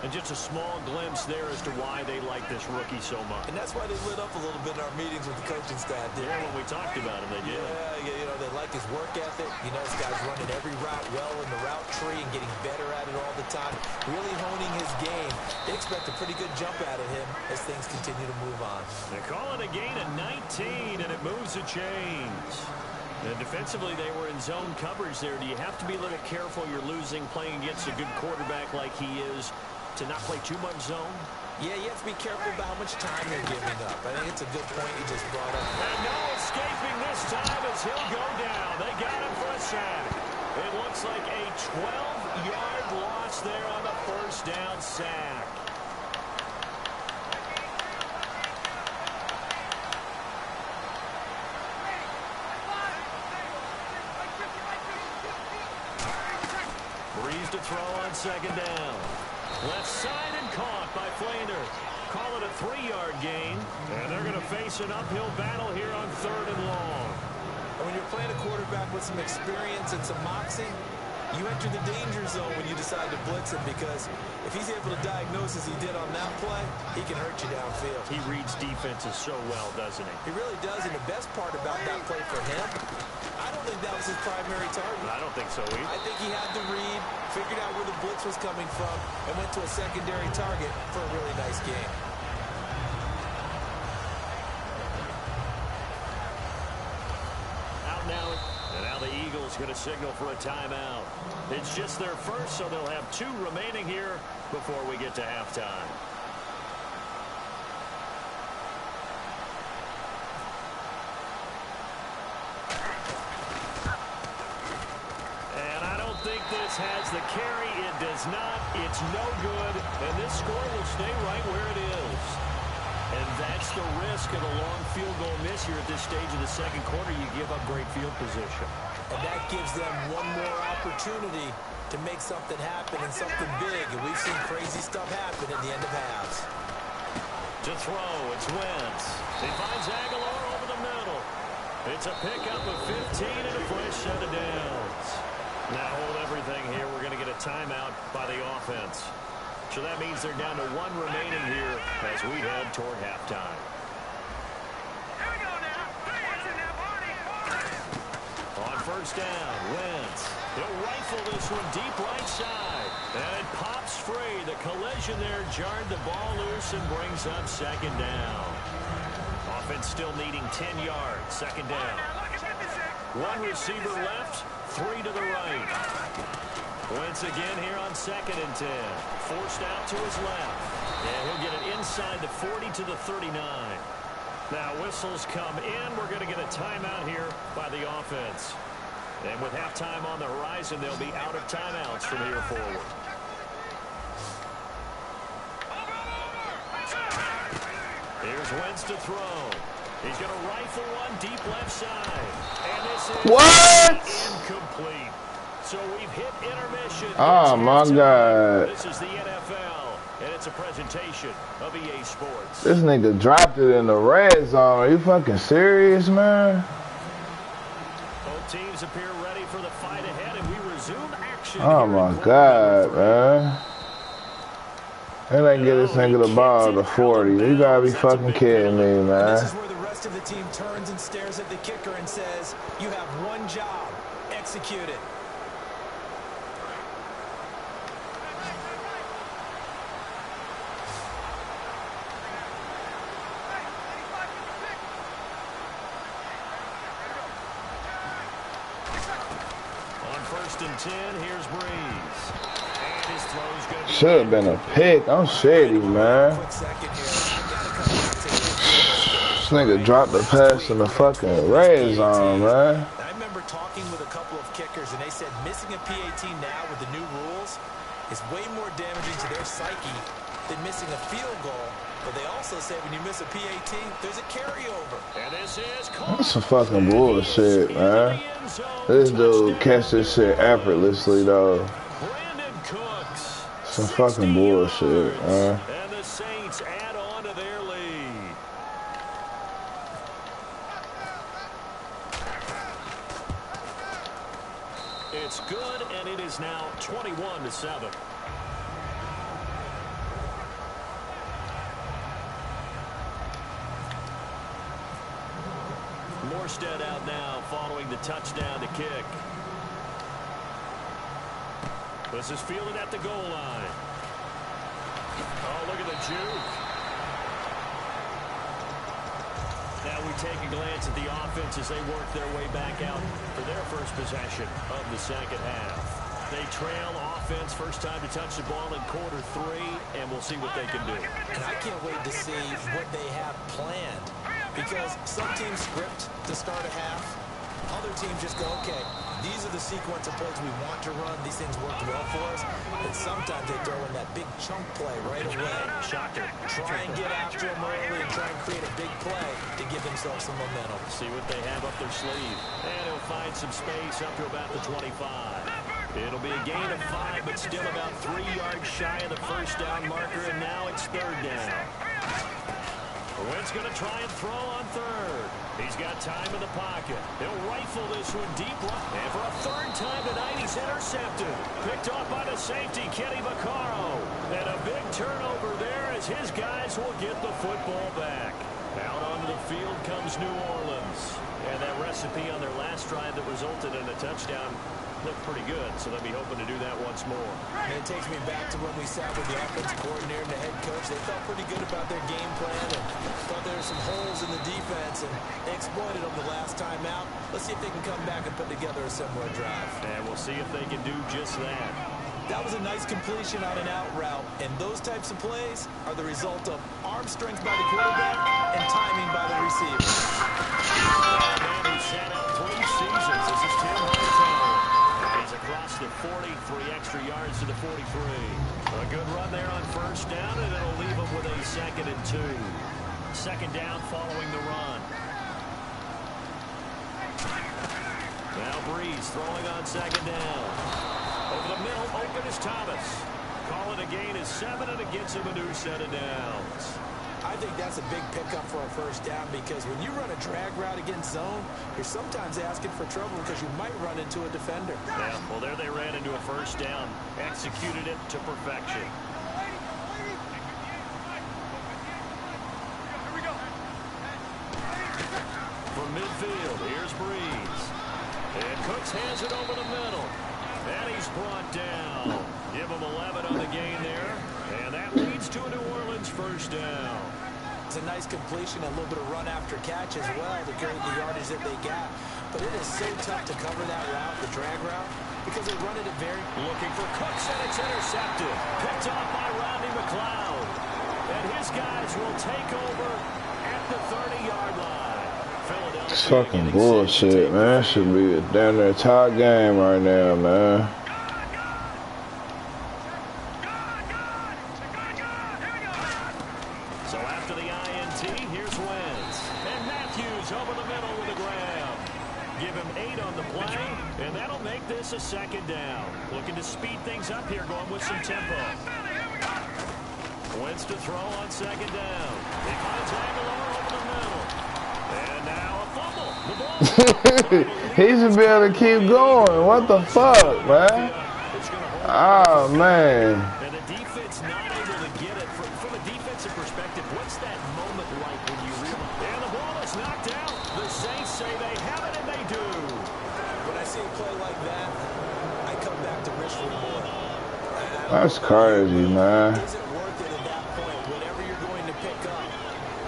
And just a small glimpse there as to why they like this rookie so much. And that's why they lit up a little bit in our meetings with the coaching staff. Yeah, when we talked about him, they did. Yeah, you know, they like his work ethic. You know, this guy's running every route well in the route tree and getting better at it all the time. Really honing his game. They expect a pretty good jump out of him as things continue to move on. They call it a gain of 19, and it moves the chains. And defensively, they were in zone coverage there. Do you have to be a little careful you're losing playing against a good quarterback like he is to not play too much zone? Yeah, you have to be careful about how much time you're giving up. I think it's a good point you just brought up. And no escaping this time as he'll go down. They got him for a sack. It looks like a 12-yard loss there on the first down sack. Breeze to throw on second down. Left side and caught by Flander. Call it a 3-yard gain. And they're going to face an uphill battle here on third and long. And when you're playing a quarterback with some experience and some moxie, you enter the danger zone when you decide to blitz him, because if he's able to diagnose as he did on that play, he can hurt you downfield. He reads defenses so well, doesn't he? He really does, and the best part about that play for him, I don't think that was his primary target. I don't think so either. I think he had the read, figured out where the blitz was coming from, and went to a secondary target for a really nice game. Out now, and now the Eagles going to signal for a timeout. It's just their first, so they'll have 2 remaining here before we get to halftime. This has the carry. It does not. It's no good. And this score will stay right where it is. And that's the risk of a long field goal miss here at this stage of the second quarter. You give up great field position. And that gives them one more opportunity to make something happen and something big. And we've seen crazy stuff happen at the end of halves. To throw, it's Wentz. He finds Aguilar over the middle. It's a pickup of 15 and a fresh set of downs. Now hold everything here. We're going to get a timeout by the offense. So that means they're down to 1 remaining here as we head toward halftime. Here we go now. Watching that party. On first down, Wentz. He'll rifle this one deep right side. And it pops free. The collision there jarred the ball loose and brings up second down. Offense still needing 10 yards. Second down. One receiver left. 3 to the right. Wentz again here on second and 10. Forced out to his left. And he'll get it inside the 40 to the 39. Now whistles come in. We're going to get a timeout here by the offense. And with halftime on the horizon, they'll be out of timeouts from here forward. Here's Wentz to throw. He's going to rifle one deep left side. And this is incomplete. So we've hit intermission. Oh, my God. This is the NFL, and it's a presentation of EA Sports. This nigga dropped it in the red zone. Are you fucking serious, man? Both teams appear ready for the fight ahead, and we resume action. Oh, my God, man. And they get this nigga the ball to 40. You gotta be fucking kidding me, man. This is where the rest of the team turns and stares at the kicker and says, you have one job. Execute it. On 1st and 10, here's Breeze. And his throw's going to be... Should have been a pick. I'm shady, man. This nigga dropped the pass in the fucking red zone, man. I remember talking with a couple of kickers, and they said missing a PAT now with the new rules is way more damaging to their psyche than missing a field goal. But they also say when you miss a PAT, there's a carryover. And this is That's some fucking bullshit, man. This dude catch this shit effortlessly, though. Brandon Cooks. Some fucking bullshit, man. And the Saints add on to their lead. It's good, and it is now 21-7. Morstead out now following the touchdown to kick. This is fielded at the goal line. Oh, look at the juke. Now we take a glance at the offense as they work their way back out for their first possession of the second half. They trail offense, first time to touch the ball in Q3, and we'll see what they can do. And I can't wait to see what they have planned. Because some teams script to start a half. Other teams just go, okay, these are the sequence of plays we want to run. These things worked well for us. And sometimes they throw in that big chunk play right away. Shocker. Try and get after them early and try and create a big play to give themselves some momentum. See what they have up their sleeve. And he'll find some space up to about the 25. It'll be a gain of 5, but still about 3 yards shy of the first down marker, and now it's 3rd down. Wentz going to try and throw on 3rd. He's got time in the pocket. He'll rifle this one deep left. And for a 3rd time tonight, he's intercepted. Picked off by the safety, Kenny Vaccaro. And a big turnover there as his guys will get the football back. Out onto the field comes New Orleans. And that recipe on their last drive that resulted in a touchdown looked pretty good, so they'll be hoping to do that once more. And it takes me back to when we sat with the offensive coordinator and the head coach. They felt pretty good about their game plan and thought there were some holes in the defense, and they exploited them the last time out. Let's see if they can come back and put together a similar drive. And we'll see if they can do just that. That was a nice completion on an out route, and those types of plays are the result of arm strength by the quarterback and timing by the receiver. Man who sat out 3 seasons. This is Tim Hightower. He's across the 40, 3 extra yards to the 43. A good run there on 1st down, and it'll leave him with a 2nd and 2. 2nd down following the run. Now Breeze throwing on 2nd down. Over the middle, open is Thomas. Call it a gain is 7, and it gets him a new set of downs. I think that's a big pickup for a 1st down because when you run a drag route against zone, you're sometimes asking for trouble because you might run into a defender. Yeah, well, there they ran into a 1st down. Executed it to perfection. From midfield, here's Breeze. And Cooks hands it over the middle. And he's brought down. Give him 11 on the gain there. And that leads to a New Orleans 1st down. It's a nice completion, a little bit of run after catch as well to create the yardage that they got. But it is so tough to cover that route, the drag route, because they run it at very... Looking for Cooks, and it's intercepted. Picked off by Rodney McLeod. And his guys will take over at the 30-yard line. Philadelphia. It's fucking bullshit, man. Should be down there tie game right now, man. So after the INT, here's Wentz. And Matthew Give him 8 on the play, and that'll make this a second down. Looking to speed things up here, going with some tempo. Wentz to throw on second down. He finds Aguilar over the middle. And now a fumble. The ball. He should be able to keep going. What the fuck, man? Oh, man. And the defense not able to get it. From a defensive perspective, what's that moment like when you realize? And the ball is knocked out. The Saints say they have it, and they do. When I see a play like that, I come back to wish for more. That's crazy, man. Is it worth it at that point, whatever you're going to pick up,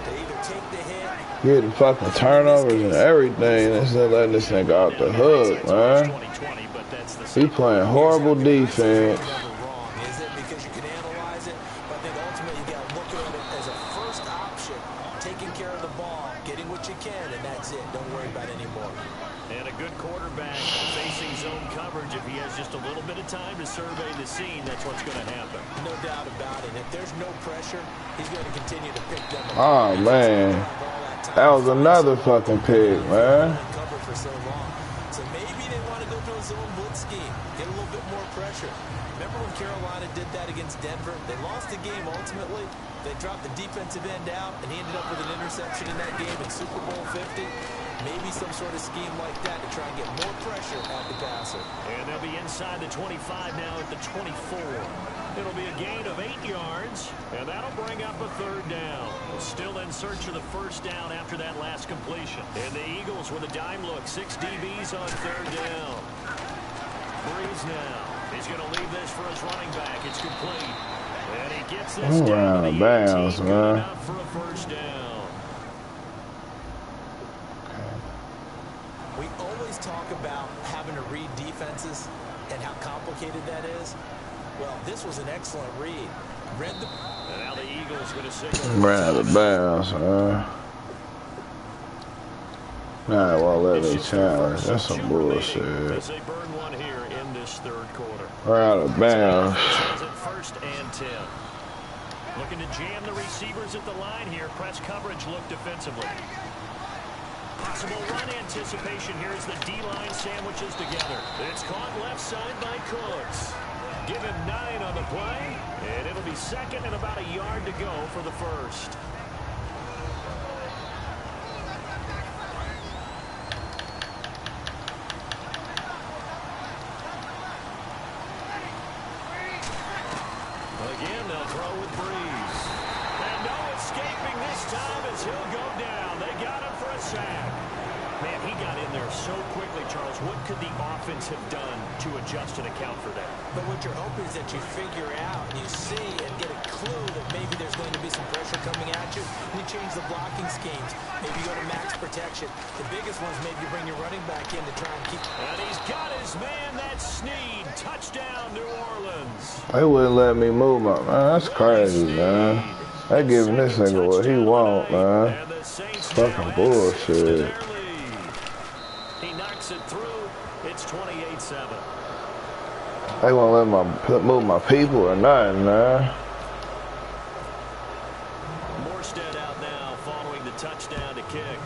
to either take the hit? Getting fucking turnovers and everything. Instead of letting this nigga off the hook, man. He playing horrible defense. Wrong, is it? Because you can analyze it, but I think ultimately you got to look at it as a first option, taking care of the ball, getting what you can, and that's it. Don't worry about it anymore. And a good quarterback facing zone coverage. If he has just a little bit of time to survey the scene, that's what's going to happen. No doubt about it. If there's no pressure, he's going to continue to pick them up. Oh, man. That was another fucking pick, man. Covered for so long. So maybe they want to go to a zone blitz scheme, get a little bit more pressure. Remember when Carolina did that against Denver? They lost the game ultimately. They dropped the defensive end out, and he ended up with an interception in that game in Super Bowl 50. Maybe some sort of scheme like that to try and get more pressure at the passer. And they'll be inside the 25 now at the 24. It'll be a gain of 8 yards, and that'll bring up a third down. Still in search of the first down after that last completion. And the Eagles with a dime look, 6 DBs on third down. Breeze now. He's going to leave this for his running back. It's complete. And he gets this down to the 18, good enough for a first down. We always talk about having to read defenses and how complicated that is. Well, this was an excellent read. Read the... And now the Eagles going to signal. Ran out of bounds, man. Nah, well, let me challenge. That's some bullshit. As they burn one here in this third quarter. We're out of bounds. First and 10. Looking to jam the receivers at the line here. Press coverage look defensively. Possible run anticipation here as the D-line sandwiches together. It's caught left side by Cooks. Give him 9 on the play, and it'll be second and about a yard to go for the first. Again, they'll throw with Breeze. And no escaping this time as he'll go down. They got him for a sack. Man, he got in there so quickly, Charles. What could the offense have done to adjust and account for that? But what you're hoping is that you figure out and you see and get a clue that maybe there's going to be some pressure coming at you. And you change the blocking schemes. Maybe you go to max protection. The biggest one is maybe you bring your running back in to try and keep... And he's got his man, that's Snead. Touchdown, New Orleans. They wouldn't let me move my... Man, that's crazy, man. They giving this nigga what he want, man. Fucking bullshit. He knocks it through. It's 28-7. They won't let me move my people or nothing, man. Morstead out now following the touchdown to kick.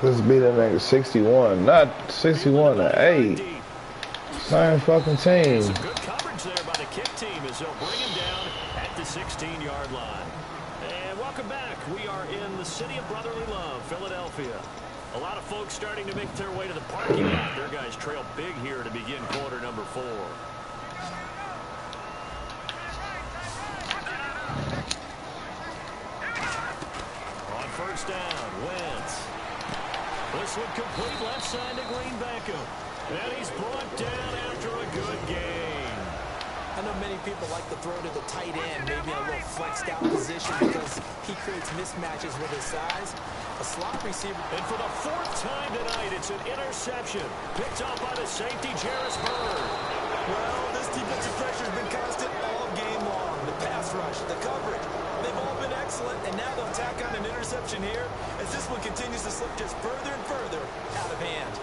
Let's beat that nigga 61, not 61 to 8. Same fucking team. Some good coverage there by the kick team as they'll bring him down at the 16-yard line. And welcome back. We are in the city of brotherly love, Philadelphia. A lot of folks starting to make their way to the parking lot. Their guys trail big here to begin quarter number 4. On first down, Wentz. This one complete left side to Green Beckham. And he's brought down after a good game. I know many people like to throw to the tight end, maybe in a little flexed out position because he creates mismatches with his size. A slot receiver. And for the 4th time tonight, it's an interception. Picked off by the safety, Jarris Byrd. Well, this defensive pressure has been constant all game long. The pass rush, the coverage, they've all been excellent, and now they'll tack on an interception here as this one continues to slip just further and further out of hand.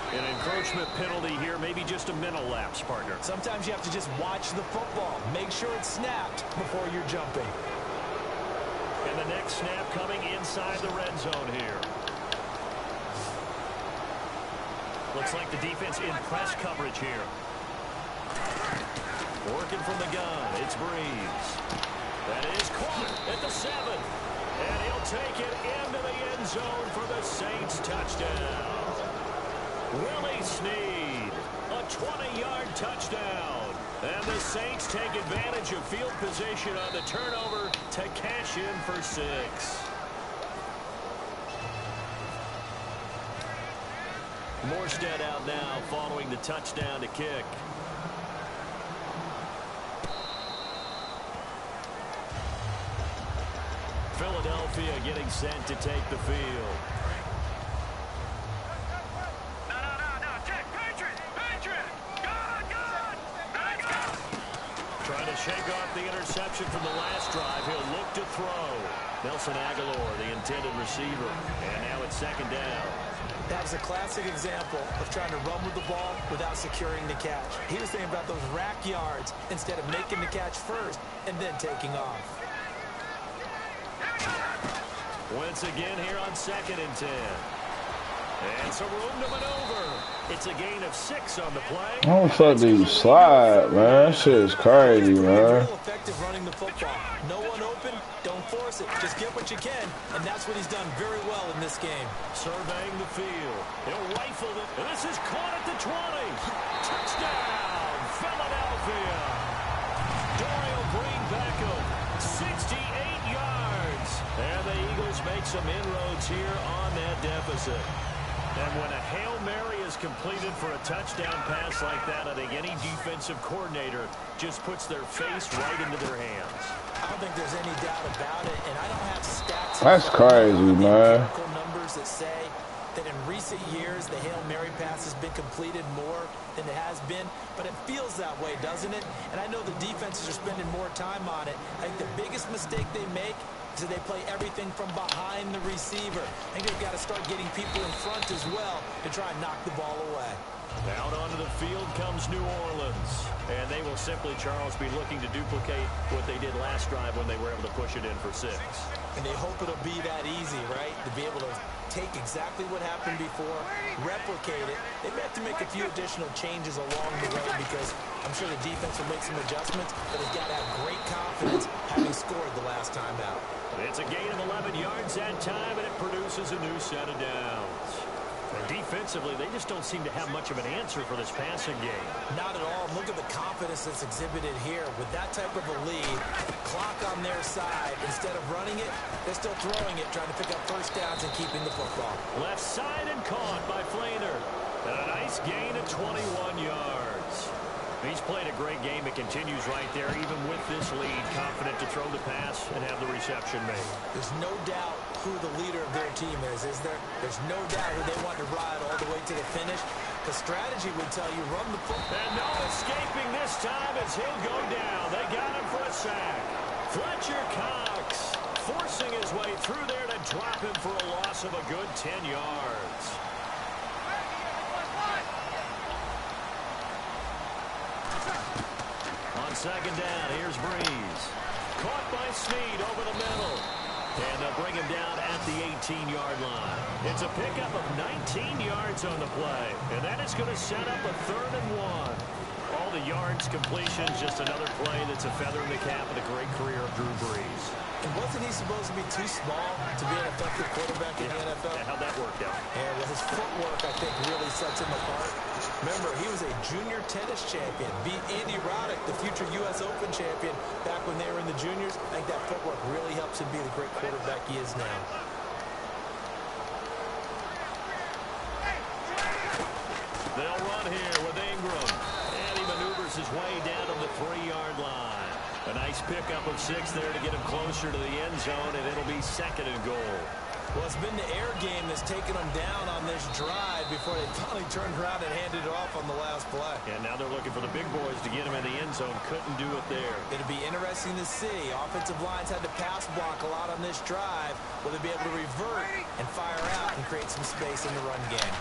An encroachment penalty here, maybe just a mental lapse, partner. Sometimes you have to just watch the football. Make sure it's snapped before you're jumping. And the next snap coming inside the red zone here. Looks like the defense in press coverage here. Working from the gun, it's Breeze. That is caught at the 7. And he'll take it into the end zone for the Saints touchdown. Willie Snead, a 20-yard touchdown. And the Saints take advantage of field position on the turnover to cash in for 6. Morstead out now following the touchdown to kick. Philadelphia getting set to take the field. No. Check. Patriot. Good. Trying to shake off the interception from the last drive. He'll look to throw. Nelson Aguilar, the intended receiver. And now it's second down. That was a classic example of trying to run with the ball without securing the catch. He was thinking about those rack yards instead of making the catch first and then taking off. Once again here on 2nd and 10. And some room to maneuver. It's a gain of 6 on the play. How the fuck do you slide, man? That shit is crazy, man. Real effective running the football. No one open, don't force it. Just get what you can, and that's what he's done very well in this game. Surveying the field. He'll rifle it. And this is caught at the 20. Touchdown, Philadelphia. Dorial Green Beckham, 68 yards. And the Eagles make some inroads here on that deficit. And when a Hail Mary is completed for a touchdown pass like that, I think any defensive coordinator just puts their face right into their hands. I don't think there's any doubt about it, and I don't have stats. That's crazy, man. Numbers that say that in recent years the Hail Mary pass has been completed more than it has been, but it feels that way, doesn't it? And I know the defenses are spending more time on it. I think the biggest mistake they make is that they play everything from behind the receiver. I think they've got to start getting people in front as well to try and knock the ball away. Out onto the field comes New Orleans. And they will simply, Charles, be looking to duplicate what they did last drive when they were able to push it in for 6. And they hope it'll be that easy, right? To be able to take exactly what happened before, replicate it. They may have to make a few additional changes along the way because I'm sure the defense will make some adjustments, but they've got to have great confidence having scored the last time out. It's a gain of 11 yards that time, and it produces a new set of downs. And defensively, they just don't seem to have much of an answer for this passing game. Not at all. Look at the confidence that's exhibited here. With that type of a lead, clock on their side, instead of running it, they're still throwing it, trying to pick up first downs and keeping the football. Left side and caught by Flainer. And a nice gain of 21 yards. He's played a great game. It continues right there, even with this lead, confident to throw the pass and have the reception made. There's no doubt who the leader of their team is there? There's no doubt who they want to ride all the way to the finish. The strategy would tell you run the football. And no escaping this time as he'll go down. They got him for a sack. Fletcher Cox forcing his way through there to drop him for a loss of a good 10 yards. On second down, here's Breeze. Caught by Snead over the middle. And they'll bring him down at the 18-yard line. It's a pickup of 19 yards on the play. And that is going to set up a 3rd and 1. All the yards, completions, just another play that's a feather in the cap of the great career of Drew Brees. And wasn't he supposed to be too small to be an effective quarterback in the NFL? Yeah, how'd that work out? And well, his footwork, I think, really sets him apart. Remember, he was a junior tennis champion. Beat Andy Roddick, the future U.S. Open champion, back when they were in the juniors. I think that footwork really helps him be the great quarterback he is now. They'll run here with Ingram. And he maneuvers his way down to the 3-yard line. A nice pickup of 6 there to get him closer to the end zone, and it'll be 2nd and goal. Well, it's been the air game that's taken them down on this drive before they finally turned around and handed it off on the last play. And now they're looking for the big boys to get him in the end zone. Couldn't do it there. It'll be interesting to see. Offensive lines had to pass block a lot on this drive. Will they be able to revert and fire out and create some space in the run game?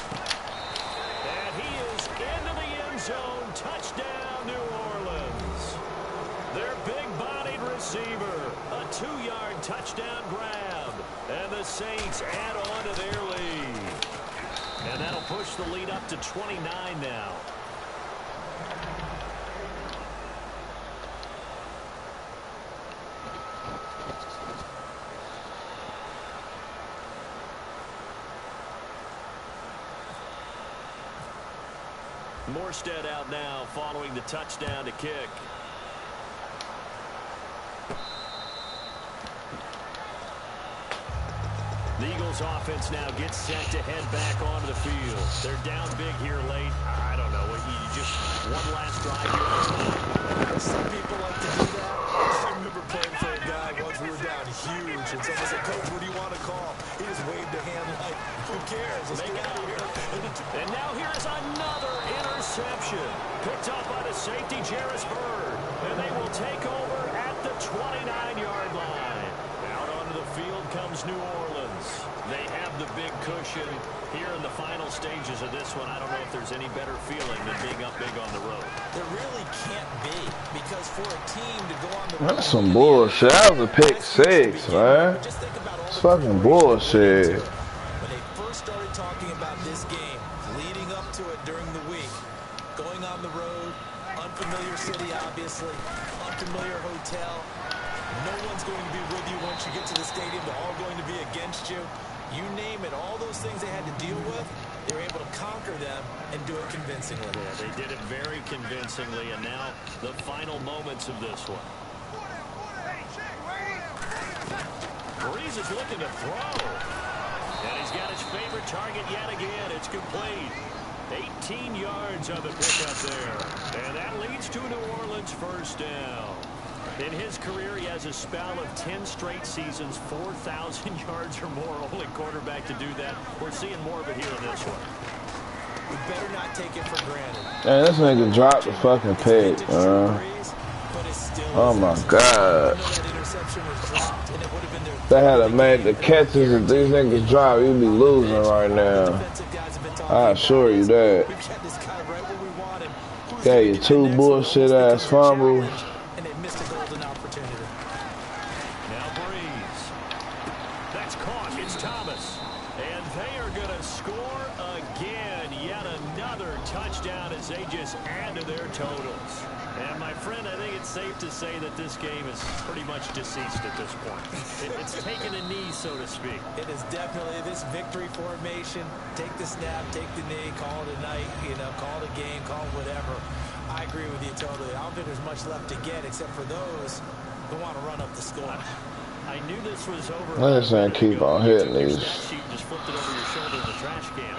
And he is into the end zone. Touchdown, New Orleans. Their big-bodied receiver. A 2-yard touchdown grab. And the Saints add on to their lead. And that'll push the lead up to 29 now. Morstead out now following the touchdown to kick. The Eagles offense now gets set to head back onto the field. They're down big here late. I don't know. You just one last drive here. Some people like to do that. I remember playing for a guy once we were down huge. And someone said, Coach, what do you want to call? He just waved a hand like, who cares? Let's get out of here. And now here's another interception. Picked up by the safety, Jarvis Bird. And they will take over at the 29-yard line. Out onto the field comes New Orleans. They have the big cushion here in the final stages of this one. I don't know if there's any better feeling than being up big on the road. There really can't be, because for a team to go on the road... That's some bullshit. That was a pick six, man. It's fucking bullshit. When they first started talking about this game, leading up to it during the week, going on the road, unfamiliar city, obviously, unfamiliar hotel. No one's going to be with you once you get to the stadium. They're all going to be against you. You name it, all those things they had to deal with, they were able to conquer them and do it convincingly. Yeah, they did it very convincingly, and now the final moments of this one. Breeze is looking to throw. And he's got his favorite target yet again. It's complete. 18 yards on the pickup there. And that leads to New Orleans first down. In his career, he has a spell of 10 straight seasons, 4,000 yards or more. Only quarterback to do that. We're seeing more of it here in this one. We better not take it for granted. Man, this nigga dropped the fucking pick, Oh my God. They had to make the catches that these niggas drop. You'd be losing right now. I assure you that. Got you two bullshit ass fumbles. They just add to their totals. And my friend, I think it's safe to say that this game is pretty much deceased at this point. It's taken a knee, so to speak. It is definitely this victory formation. Take the snap, take the knee, call it a night, call it a game, call it whatever. I agree with you totally. I don't think there's much left to get except for those who want to run up the score. I knew this was over. Let's not keep on hitting these. Just flipped it over your shoulder in the trash can.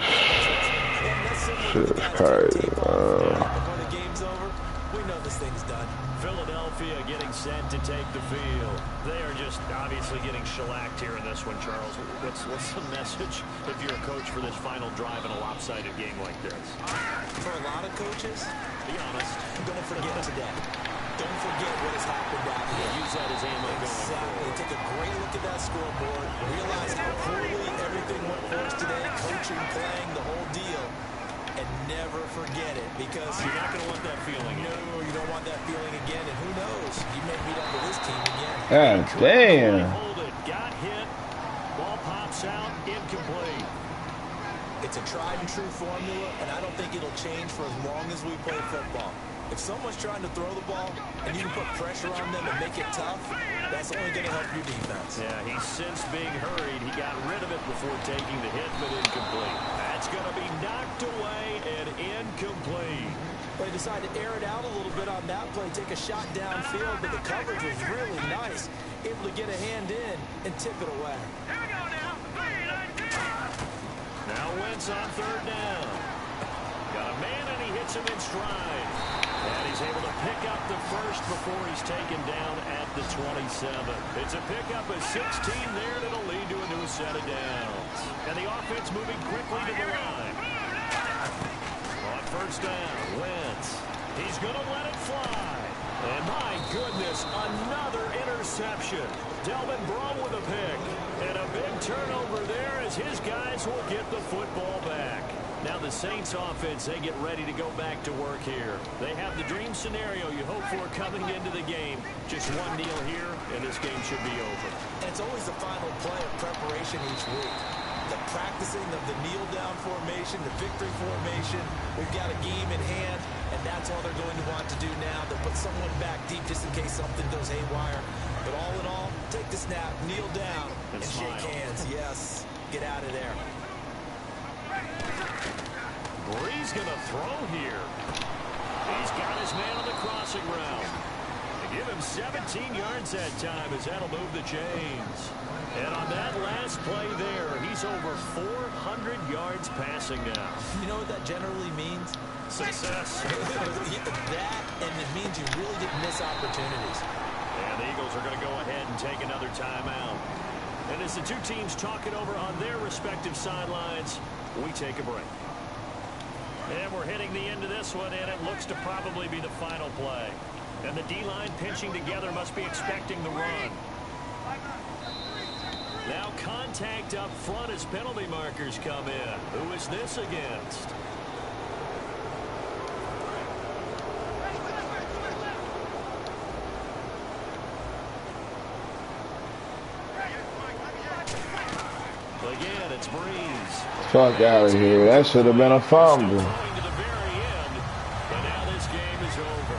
Shit is crazy, Before the game's over, we know this thing's done. Philadelphia getting set to take the field. They are just obviously getting shellacked here in this one, Charles. What's the message if you're a coach for this final drive in a lopsided game like this? For a lot of coaches, be honest, don't forget today. Don't forget what has happened out here. Use that as ammo going forward. Take a great look at that scoreboard. Realize how poorly everything went for us today. Coaching, playing, the whole deal. And never forget it, because you're not going to want that feeling again. No, you don't want that feeling again. And who knows? You may meet up with this team again. God damn. Hold it. Got hit. Ball pops out. Incomplete. It's a tried and true formula, and I don't think it'll change for as long as we play football. If someone's trying to throw the ball and you can put pressure on them and make it tough, that's only going to help your defense. Yeah, he's since being hurried. He got rid of it before taking the hit, but incomplete. That's going to be knocked away and incomplete. Well, he decided to air it out a little bit on that play, take a shot downfield, but the coverage was really nice. Able to get a hand in and tip it away. Here we go now. Now Wentz on third down. Got a man and he hits him in stride. And he's able to pick up the first before he's taken down at the 27. It's a pickup of 16 there that'll lead to a new set of downs. And the offense moving quickly to the line. On first down, Wentz. He's going to let it fly. And my goodness, another interception. Delvin Brown with a pick. And a big turnover there as his guys will get the football back. Now the Saints offense, they get ready to go back to work here. They have the dream scenario you hope for coming into the game. Just one kneel here, and this game should be over. And it's always the final play of preparation each week. the practicing of the kneel-down formation, the victory formation. We've got a game in hand, and that's all they're going to want to do now. They'll put someone back deep just in case something goes haywire. But all in all, take the snap, kneel down, and shake hands. Yes, get out of there. Bree's going to throw here. He's got his man on the crossing route. They give him 17 yards that time as that'll move the chains. And on that last play there, he's over 400 yards passing now. You know what that generally means? Success. That, and it means you really didn't miss opportunities. And the Eagles are going to go ahead and take another timeout. And as the two teams talk it over on their respective sidelines, we take a break. And we're hitting the end of this one, and it looks to probably be the final play. And the D-line pinching together must be expecting the run. Now contact up front as penalty markers come in. Who is this against? Again, it's Breeze. Fuck out of here. That should have been a fumble. To the very end, but now this game is over.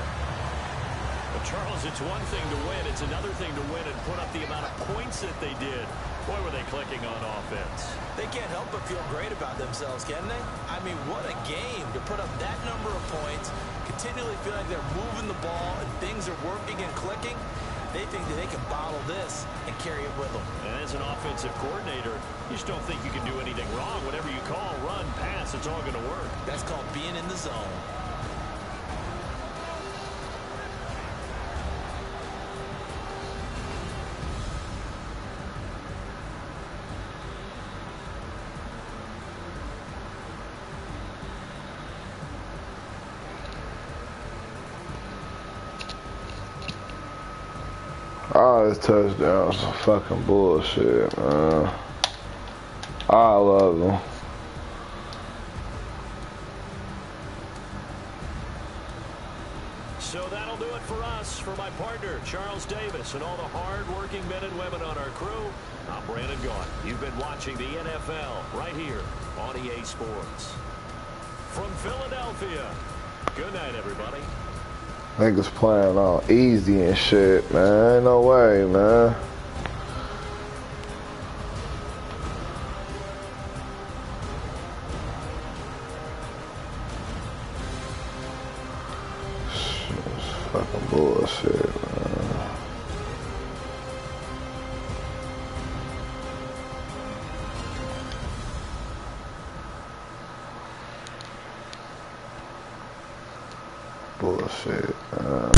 But Charles, it's one thing to win. It's another thing to win and put up the amount of points that they did. Boy, were they clicking on offense. They can't help but feel great about themselves, can they? I mean, what a game to put up that number of points, continually feel like they're moving the ball and things are working and clicking. They think that they can bottle this and carry it with them. And as an offensive coordinator, you just don't think you can do anything wrong. Whatever you call, run, pass, it's all going to work. That's called being in the zone. All this touchdowns some fucking bullshit, man. All of them. So that'll do it for us. For my partner, Charles Davis, and all the hard-working men and women on our crew, I'm Brandon Gaunt. You've been watching the NFL right here on EA Sports. From Philadelphia, good night, everybody. Niggas playing all easy and shit, man. Ain't no way, man. Shit's fucking bullshit, man. Bullshit, man.